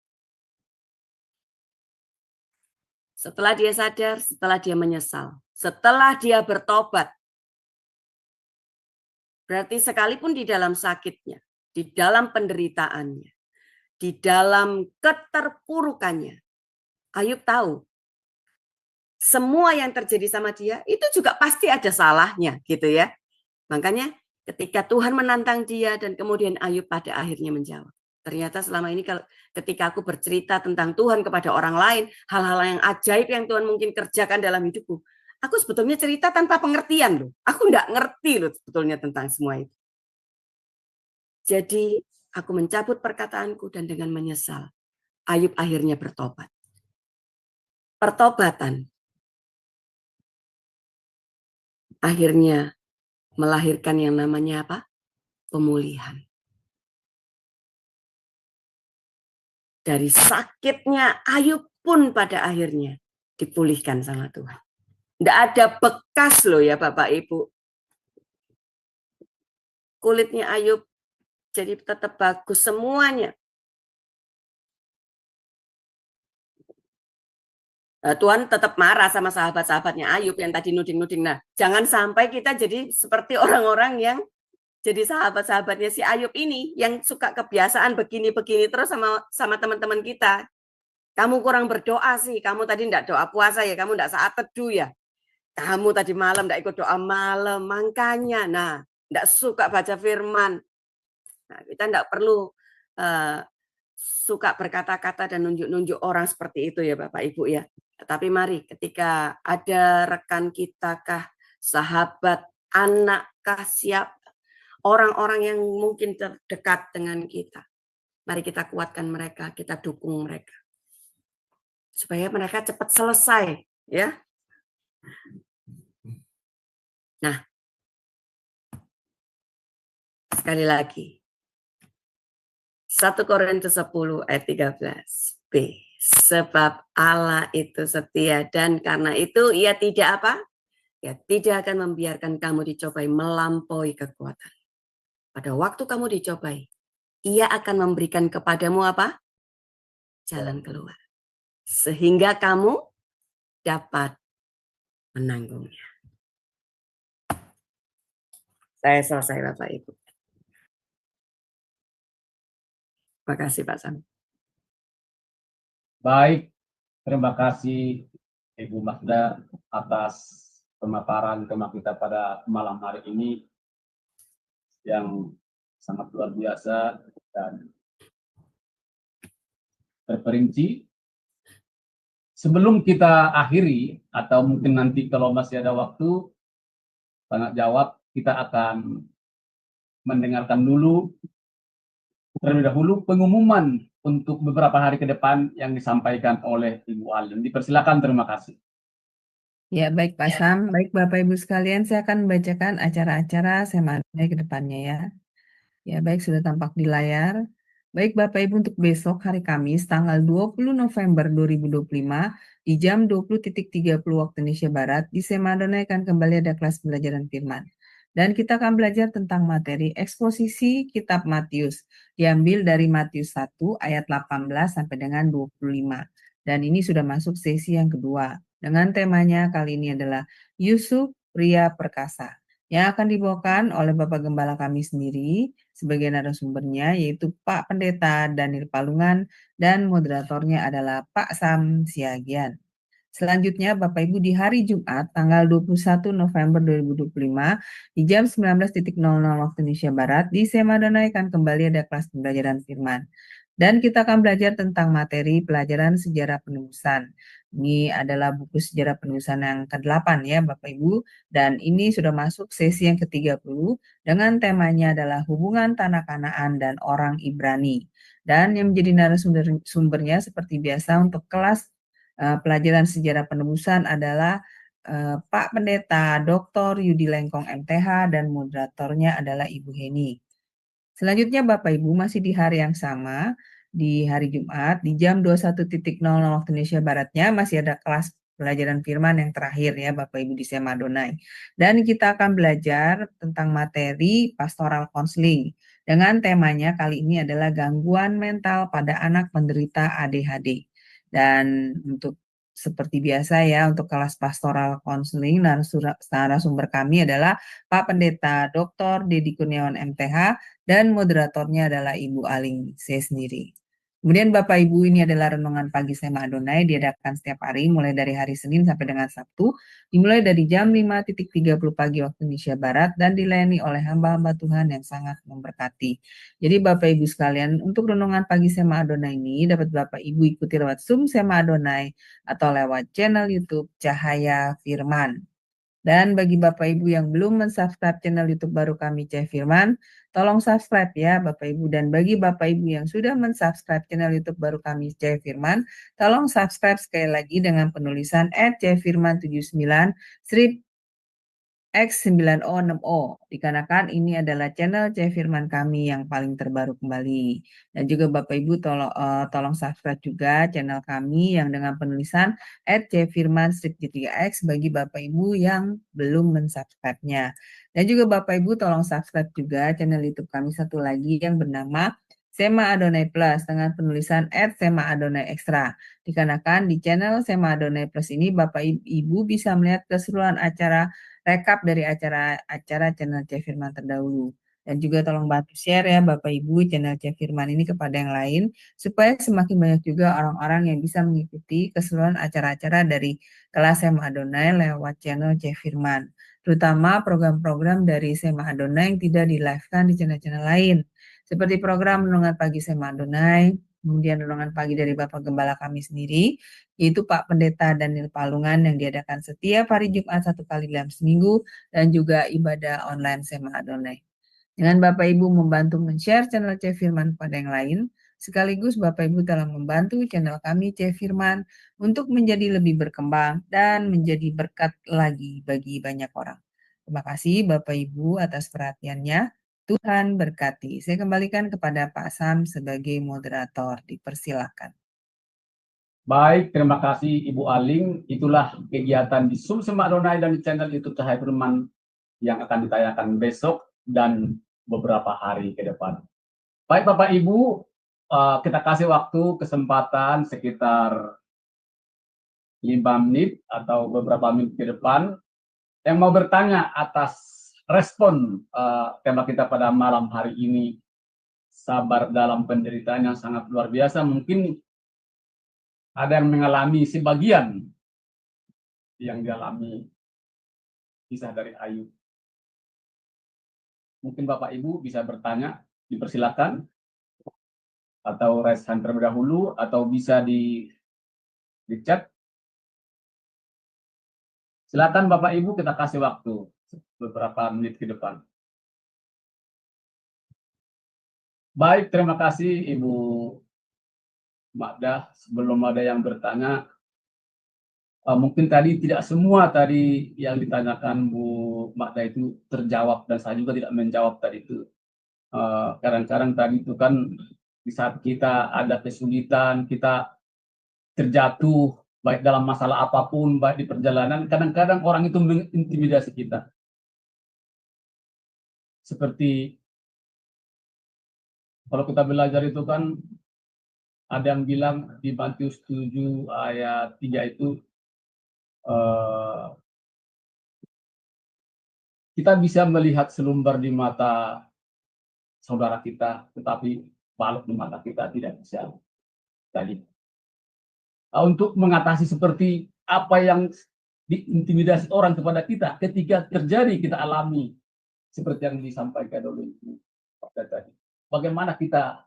Setelah dia sadar, setelah dia menyesal, setelah dia bertobat, berarti sekalipun di dalam sakitnya, di dalam penderitaannya, di dalam keterpurukannya, Ayub tahu semua yang terjadi sama dia itu juga pasti ada salahnya, gitu ya. Makanya ketika Tuhan menantang dia dan kemudian Ayub pada akhirnya menjawab. Ternyata selama ini ketika aku bercerita tentang Tuhan kepada orang lain, hal-hal yang ajaib yang Tuhan mungkin kerjakan dalam hidupku, aku sebetulnya cerita tanpa pengertian loh. Aku enggak ngerti loh sebetulnya tentang semua itu. Jadi aku mencabut perkataanku dan dengan menyesal, Ayub akhirnya bertobat. Pertobatan akhirnya melahirkan yang namanya apa? Pemulihan. Dari sakitnya Ayub pun pada akhirnya dipulihkan sama Tuhan. Tidak ada bekas loh ya Bapak Ibu. Kulitnya Ayub jadi tetap bagus semuanya. Tuhan tetap marah sama sahabat-sahabatnya Ayub yang tadi nuding-nuding. Nah, jangan sampai kita jadi seperti orang-orang yang jadi sahabat-sahabatnya si Ayub ini yang suka kebiasaan begini-begini terus sama teman-teman kita. Kamu kurang berdoa sih, kamu tadi enggak doa puasa ya, kamu enggak saat teduh ya. Kamu tadi malam enggak ikut doa malam, makanya enggak suka baca firman. Nah, kita enggak perlu suka berkata-kata dan nunjuk-nunjuk orang seperti itu ya Bapak Ibu ya. Tetapi mari ketika ada rekan kita kah, sahabat, anak kah, siapa, orang-orang yang mungkin terdekat dengan kita. Mari kita kuatkan mereka, kita dukung mereka. Supaya mereka cepat selesai. Ya. Nah, sekali lagi. 1 Korintus 10 ayat 13b. Sebab Allah itu setia dan karena itu ia tidak apa? Ya, tidak akan membiarkan kamu dicobai melampaui kekuatan. Pada waktu kamu dicobai, ia akan memberikan kepadamu apa? Jalan keluar. Sehingga kamu dapat menanggungnya. Saya selesai Bapak Ibu. Terima kasih Pak Sam. Baik, terima kasih Ibu Magda atas pemaparan tema kita pada malam hari ini yang sangat luar biasa dan terperinci. Sebelum kita akhiri atau mungkin nanti kalau masih ada waktu tanya jawab, kita akan mendengarkan dulu terlebih dahulu pengumuman untuk beberapa hari ke depan yang disampaikan oleh Ibu Alin. Dipersilakan, terima kasih. Ya, baik Pak Sam. Baik Bapak Ibu sekalian, saya akan membacakan acara-acara Semadonai ke depannya ya. Ya, baik sudah tampak di layar. Baik Bapak Ibu, untuk besok hari Kamis tanggal 20 November 2025 di jam 20.30 waktu Indonesia Barat di Semadonai akan kembali ada kelas pembelajaran firman. Dan kita akan belajar tentang materi eksposisi kitab Matius, diambil dari Matius 1 ayat 18 sampai dengan 25. Dan ini sudah masuk sesi yang kedua. Dengan temanya kali ini adalah Yusuf pria perkasa, yang akan dibawakan oleh Bapak Gembala kami sendiri sebagai narasumbernya, yaitu Pak Pendeta Daniel Palungan, dan moderatornya adalah Pak Sam Siagian. Selanjutnya, Bapak Ibu, di hari Jumat, tanggal 21 November 2025, di jam 19.00 waktu Indonesia Barat, di Sema Adonai akan kembali ada kelas pembelajaran firman. Dan kita akan belajar tentang materi pelajaran sejarah penebusan. Ini adalah buku sejarah penebusan yang ke-8 ya Bapak Ibu. Dan ini sudah masuk sesi yang ke-30 dengan temanya adalah hubungan tanah Kanaan dan orang Ibrani. Dan yang menjadi narasumbernya seperti biasa untuk kelas pelajaran sejarah penebusan adalah Pak Pendeta Dr. Yudi Lengkong MTH dan moderatornya adalah Ibu Heni. Selanjutnya Bapak Ibu masih di hari yang sama, di hari Jumat di jam 21.00 waktu Indonesia Baratnya masih ada kelas pelajaran firman yang terakhir ya Bapak Ibu di Sema Adonai. Dan kita akan belajar tentang materi pastoral counseling dengan temanya kali ini adalah gangguan mental pada anak penderita ADHD. Dan untuk seperti biasa ya, untuk kelas pastoral counseling, narasumber kami adalah Pak Pendeta Dr. Dedi Kurniawan MTH dan moderatornya adalah Ibu Aling saya sendiri. Kemudian Bapak Ibu, ini adalah renungan pagi Sema Adonai, diadakan setiap hari mulai dari hari Senin sampai dengan Sabtu, dimulai dari jam 5.30 pagi waktu Indonesia Barat dan dilayani oleh hamba-hamba Tuhan yang sangat memberkati. Jadi Bapak Ibu sekalian, untuk renungan pagi Sema Adonai ini dapat Bapak Ibu ikuti lewat Zoom Sema Adonai atau lewat channel YouTube Cahaya Firman. Dan bagi Bapak Ibu yang belum mensubscribe channel YouTube baru kami Cahaya Firman, tolong subscribe ya Bapak Ibu. Dan bagi Bapak Ibu yang sudah mensubscribe channel YouTube baru kami Cahaya Firman, tolong subscribe sekali lagi dengan penulisan @cahayafirman79 strip X9060, dikarenakan ini adalah channel Cahaya Firman kami yang paling terbaru kembali. Dan juga Bapak Ibu tolong subscribe juga channel kami yang dengan penulisan @cahayafirman_3x bagi Bapak Ibu yang belum mensubscribe-nya. Dan juga Bapak Ibu tolong subscribe juga channel YouTube kami satu lagi yang bernama Sema Adonai Plus dengan penulisan @Sema Adonai Extra. Dikarenakan di channel Sema Adonai Plus ini Bapak Ibu bisa melihat keseluruhan acara rekap dari acara channel Cahaya Firman terdahulu. Dan juga tolong bantu share ya Bapak Ibu channel Cahaya Firman ini kepada yang lain, supaya semakin banyak juga orang-orang yang bisa mengikuti keseluruhan acara-acara dari kelas Sema Adonai lewat channel Cahaya Firman. Terutama program-program dari Sema Adonai yang tidak di-live-kan di channel-channel lain. Seperti program Renungan Pagi Sema Adonai, kemudian Renungan Pagi dari Bapak Gembala kami sendiri, yaitu Pak Pendeta Daniel Palungan yang diadakan setiap hari Jumat 1 kali dalam seminggu, dan juga ibadah online Sema Adonai. Dengan Bapak Ibu membantu men-share channel Cahaya Firman kepada yang lain, sekaligus Bapak Ibu telah membantu channel kami Cahaya Firman untuk menjadi lebih berkembang dan menjadi berkat lagi bagi banyak orang. Terima kasih Bapak Ibu atas perhatiannya. Tuhan berkati. Saya kembalikan kepada Pak Sam sebagai moderator. Dipersilakan. Baik, terima kasih Ibu Aling. Itulah kegiatan di Zoom Sema Adonai dan di channel YouTube Cahaya Firman yang akan ditayangkan besok dan beberapa hari ke depan. Baik Bapak Ibu, kita kasih waktu kesempatan sekitar 5 menit atau beberapa menit ke depan yang mau bertanya atas respon tema kita pada malam hari ini, sabar dalam penderitaan yang sangat luar biasa. Mungkin ada yang mengalami sebagian yang dialami kisah dari Ayub. Mungkin Bapak Ibu bisa bertanya, dipersilakan, atau raise hand terlebih dahulu, atau bisa di chat. Silakan Bapak Ibu, kita kasih waktu beberapa menit ke depan. Baik, terima kasih Ibu Magda. Sebelum ada yang bertanya, mungkin tadi tidak semua tadi yang ditanyakan Bu Magda itu terjawab, dan saya juga tidak menjawab tadi itu. Kadang-kadang tadi itu kan di saat kita ada kesulitan, kita terjatuh, baik dalam masalah apapun, baik di perjalanan, kadang-kadang orang itu mengintimidasi kita. seperti kalau kita belajar itu kan ada yang bilang di Matius 7 ayat 3 itu kita bisa melihat selumbar di mata saudara kita, tetapi balok di mata kita tidak bisa. Tadi untuk mengatasi seperti apa yang diintimidasi orang kepada kita ketika terjadi, kita alami seperti yang disampaikan oleh Ibu tadi. Bagaimana kita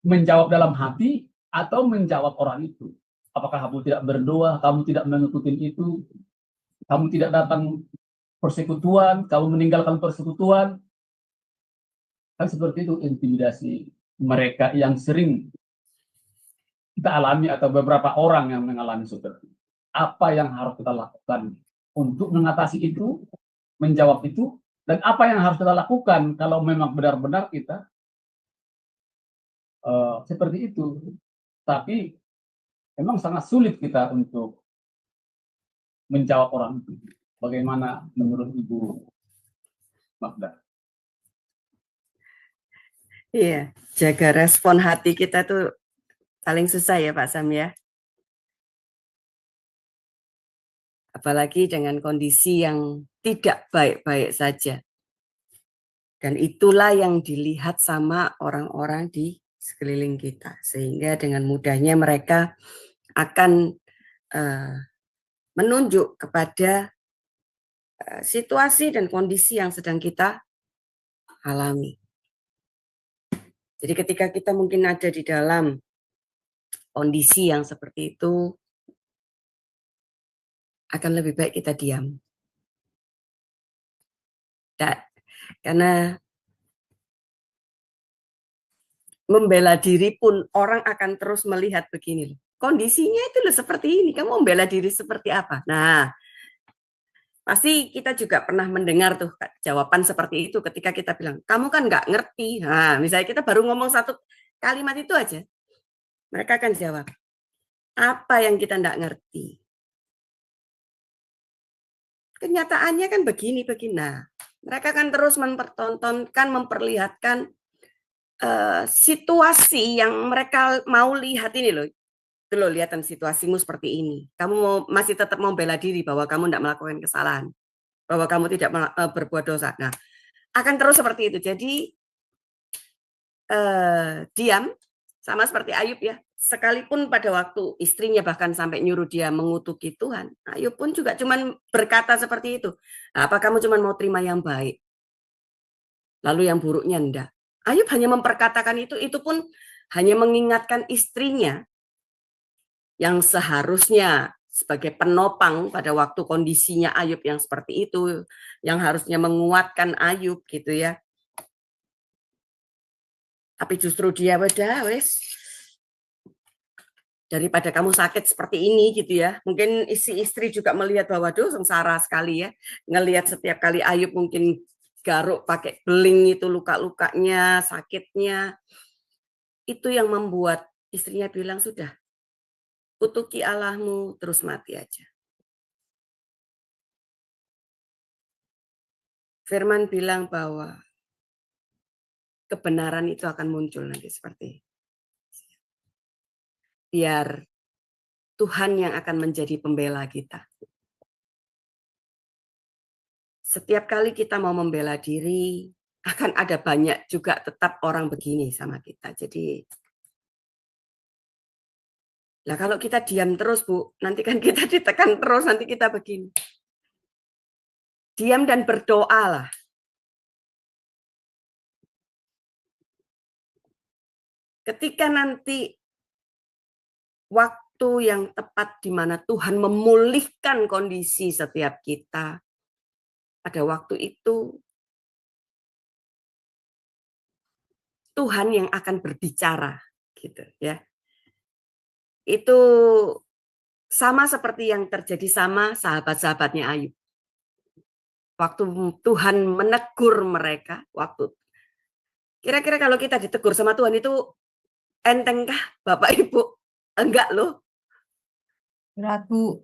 menjawab dalam hati atau menjawab orang itu? Apakah kamu tidak berdoa, kamu tidak mengikuti itu, kamu tidak datang persekutuan, kamu meninggalkan persekutuan? Kan seperti itu intimidasi mereka yang sering kita alami atau beberapa orang yang mengalami seperti itu. Apa yang harus kita lakukan untuk mengatasi itu, menjawab itu, dan apa yang harus kita lakukan kalau memang benar-benar kita seperti itu. Tapi memang sangat sulit kita untuk menjawab orang itu. Bagaimana menurut Ibu Magda? Iya, jaga respon hati kita tuh paling susah ya Pak Sam ya. Apalagi dengan kondisi yang tidak baik-baik saja. Dan itulah yang dilihat sama orang-orang di sekeliling kita. Sehingga dengan mudahnya mereka akan menunjuk kepada situasi dan kondisi yang sedang kita alami. Jadi ketika kita mungkin ada di dalam kondisi yang seperti itu, akan lebih baik kita diam. Karena membela diri pun orang akan terus melihat begini. Kondisinya itu loh seperti ini, kamu membela diri seperti apa? Nah, pasti kita juga pernah mendengar tuh jawaban seperti itu ketika kita bilang, kamu kan nggak ngerti. Nah, misalnya kita baru ngomong satu kalimat itu aja, mereka akan jawab, apa yang kita nggak ngerti? Kenyataannya kan begini-begini. Nah, mereka akan terus mempertontonkan, memperlihatkan situasi yang mereka mau lihat ini loh. Itu loh, lihatan situasimu seperti ini. Kamu masih tetap mau bela diri bahwa kamu tidak melakukan kesalahan, bahwa kamu tidak berbuat dosa. Nah, akan terus seperti itu. Jadi diam, sama seperti Ayub ya. Sekalipun pada waktu istrinya bahkan sampai nyuruh dia mengutuki Tuhan, Ayub pun juga cuman berkata seperti itu. Nah, apa kamu cuman mau terima yang baik? Lalu yang buruknya enggak. Ayub hanya memperkatakan itu pun hanya mengingatkan istrinya yang seharusnya sebagai penopang pada waktu kondisinya Ayub yang seperti itu, yang harusnya menguatkan Ayub gitu ya. Tapi justru dia wes daripada kamu sakit seperti ini gitu ya. Mungkin istri juga melihat bahwa aduh sengsara sekali ya. Ngelihat setiap kali Ayub mungkin garuk pakai beling itu luka-lukanya, sakitnya. Itu yang membuat istrinya bilang sudah, kutuki Allahmu terus mati aja. Firman bilang bahwa kebenaran itu akan muncul nanti seperti biar Tuhan yang akan menjadi pembela kita. Setiap kali kita mau membela diri, akan ada banyak juga tetap orang begini sama kita. Jadi, lah kalau kita diam terus Bu, nanti kan kita ditekan terus, nanti kita begini. Diam dan berdoalah. Ketika nanti waktu yang tepat di mana Tuhan memulihkan kondisi setiap kita, pada waktu itu Tuhan yang akan berbicara, gitu ya. Itu sama seperti yang terjadi sama sahabat-sahabatnya Ayub. Waktu Tuhan menegur mereka, waktu kira-kira kalau kita ditegur sama Tuhan itu entengkah Bapak Ibu? Enggak loh. Berat Bu.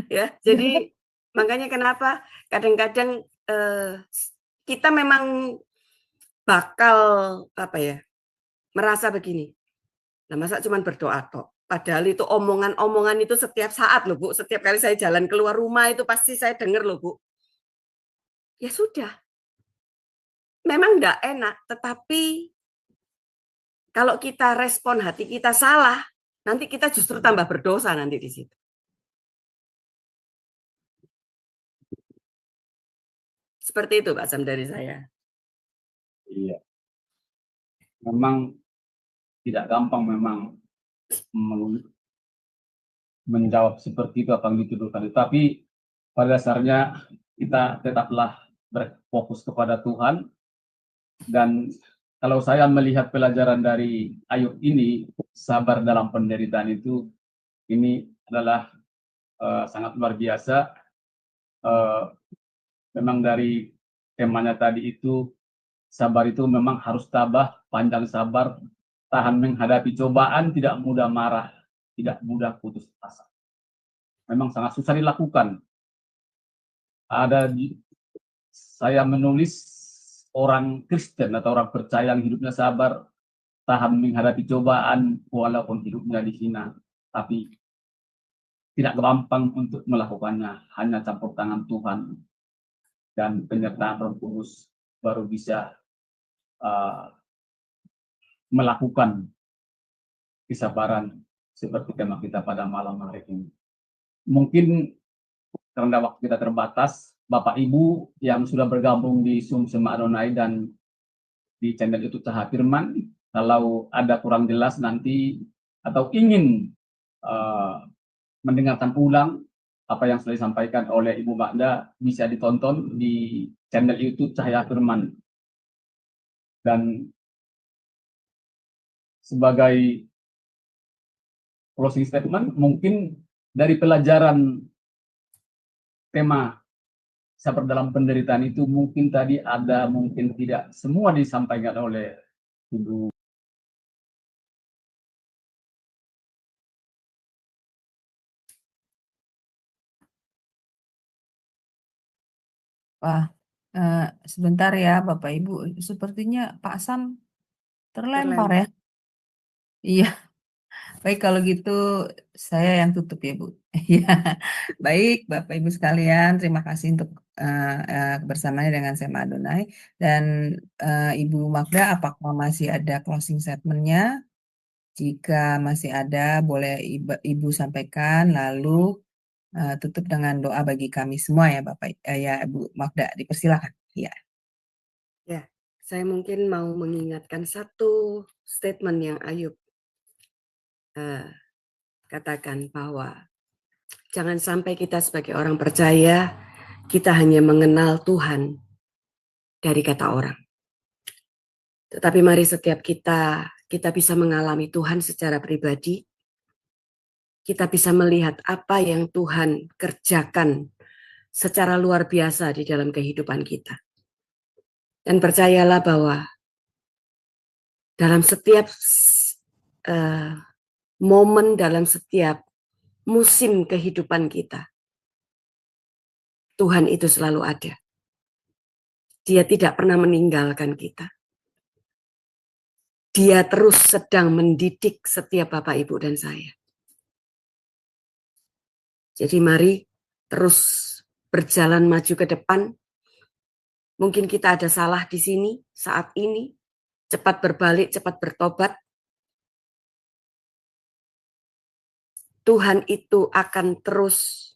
Ya, jadi makanya kenapa kadang-kadang kita memang bakal merasa begini. Nah, masa cuma berdoa toh? Padahal itu omongan-omongan itu setiap saat loh Bu. Setiap kali saya jalan keluar rumah itu pasti saya dengar loh Bu. Ya sudah. Memang enggak enak, tetapi kalau kita respon hati kita salah, nanti kita justru tambah berdosa nanti di situ. Seperti itu Pak Sam dari saya. Iya. Memang tidak gampang memang menjawab seperti itu apa yang dituduhkan. Tapi pada dasarnya kita tetaplah berfokus kepada Tuhan. Dan kalau saya melihat pelajaran dari Ayub ini, sabar dalam penderitaan itu, ini adalah sangat luar biasa. Memang dari temanya tadi itu, sabar itu memang harus tabah, panjang sabar, tahan menghadapi cobaan, tidak mudah marah, tidak mudah putus asa. Memang sangat susah dilakukan. Saya menulis orang Kristen atau orang percaya yang hidupnya sabar, tahan menghadapi cobaan walaupun hidupnya dihina, tapi tidak gampang untuk melakukannya. Hanya campur tangan Tuhan dan penyertaan Roh Kudus baru bisa melakukan kesabaran seperti tema kita pada malam hari ini. Mungkin karena waktu kita terbatas, Bapak Ibu yang sudah bergabung di Zoom Shema Adonai dan di channel YouTube Cahaya Firman, kalau ada kurang jelas nanti atau ingin mendengarkan ulang apa yang sudah disampaikan oleh Ibu Magda, bisa ditonton di channel YouTube Cahaya Firman. Dan sebagai closing statement, mungkin dari pelajaran tema sabar dalam penderitaan itu, mungkin tadi ada, mungkin tidak semua disampaikan oleh Ibu. Wah, sebentar ya Bapak Ibu, sepertinya Pak Sam terlempar ya. Iya, baik kalau gitu saya yang tutup ya Bu. Iya, baik Bapak Ibu sekalian, terima kasih untuk bersamanya dengan Shema Adonai. Dan Ibu Magda, apakah masih ada closing statement-nya? Jika masih ada, boleh Ibu sampaikan, lalu tutup dengan doa bagi kami semua ya Bapak, ya Ibu Magda, dipersilakan. Ya. Ya, saya mungkin mau mengingatkan satu statement yang Ayub katakan, bahwa jangan sampai kita sebagai orang percaya, kita hanya mengenal Tuhan dari kata orang. Tetapi mari setiap kita bisa mengalami Tuhan secara pribadi. Kita bisa melihat apa yang Tuhan kerjakan secara luar biasa di dalam kehidupan kita. Dan percayalah bahwa dalam setiap momen, dalam setiap musim kehidupan kita, Tuhan itu selalu ada. Dia tidak pernah meninggalkan kita. Dia terus sedang mendidik setiap Bapak, Ibu, dan saya. Jadi mari terus berjalan maju ke depan. Mungkin kita ada salah di sini saat ini. Cepat berbalik, cepat bertobat. Tuhan itu akan terus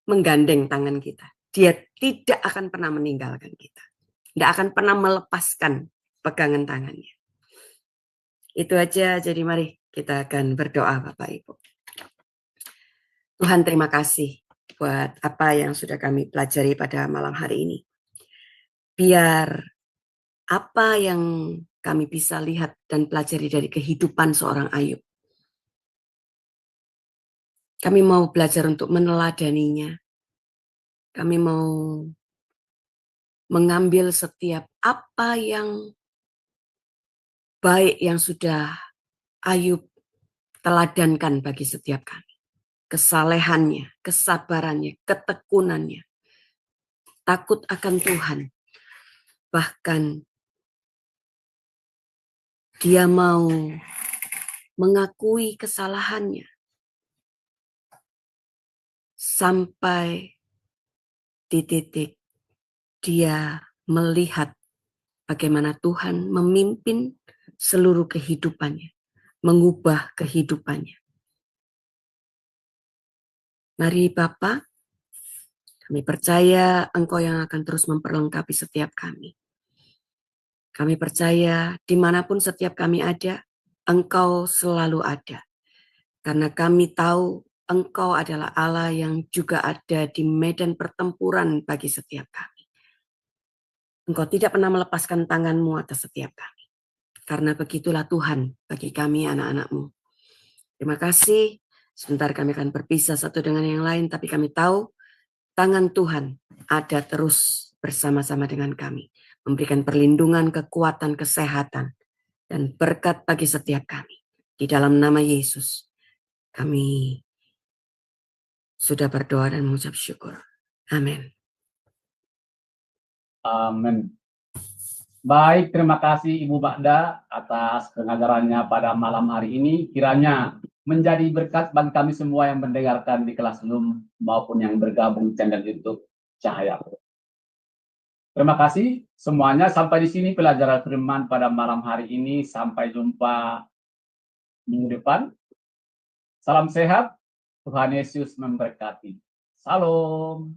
menggandeng tangan kita. Dia tidak akan pernah meninggalkan kita. Tidak akan pernah melepaskan pegangan tangannya. Itu aja, jadi mari kita akan berdoa Bapak Ibu. Tuhan, terima kasih buat apa yang sudah kami pelajari pada malam hari ini. Biar apa yang kami bisa lihat dan pelajari dari kehidupan seorang Ayub, kami mau belajar untuk meneladaninya. Kami mau mengambil setiap apa yang baik yang sudah Ayub teladankan bagi setiap kami. Kesalehannya, kesabarannya, ketekunannya. takut akan Tuhan. Bahkan dia mau mengakui kesalahannya sampai di titik dia melihat bagaimana Tuhan memimpin seluruh kehidupannya, mengubah kehidupannya. Mari Bapa, kami percaya Engkau yang akan terus memperlengkapi setiap kami. Kami percaya dimanapun setiap kami ada, Engkau selalu ada. Karena kami tahu Engkau adalah Allah yang juga ada di medan pertempuran bagi setiap kami. Engkau tidak pernah melepaskan tangan-Mu atas setiap kami. Karena begitulah Tuhan bagi kami anak-anak-Mu. Terima kasih. Sebentar kami akan berpisah satu dengan yang lain, tapi kami tahu tangan Tuhan ada terus bersama-sama dengan kami. Memberikan perlindungan, kekuatan, kesehatan, dan berkat bagi setiap kami. Di dalam nama Yesus, kami sudah berdoa dan mengucap syukur. Amin. Amin. Baik, terima kasih Ibu Magda atas pengajarannya pada malam hari ini. Kiranya menjadi berkat bagi kami semua yang mendengarkan di kelas Zoom maupun yang bergabung di channel YouTube Cahaya. Terima kasih semuanya. Sampai di sini pelajaran firman pada malam hari ini. Sampai jumpa minggu depan. Salam sehat. Tuhan Yesus memberkati. Salam.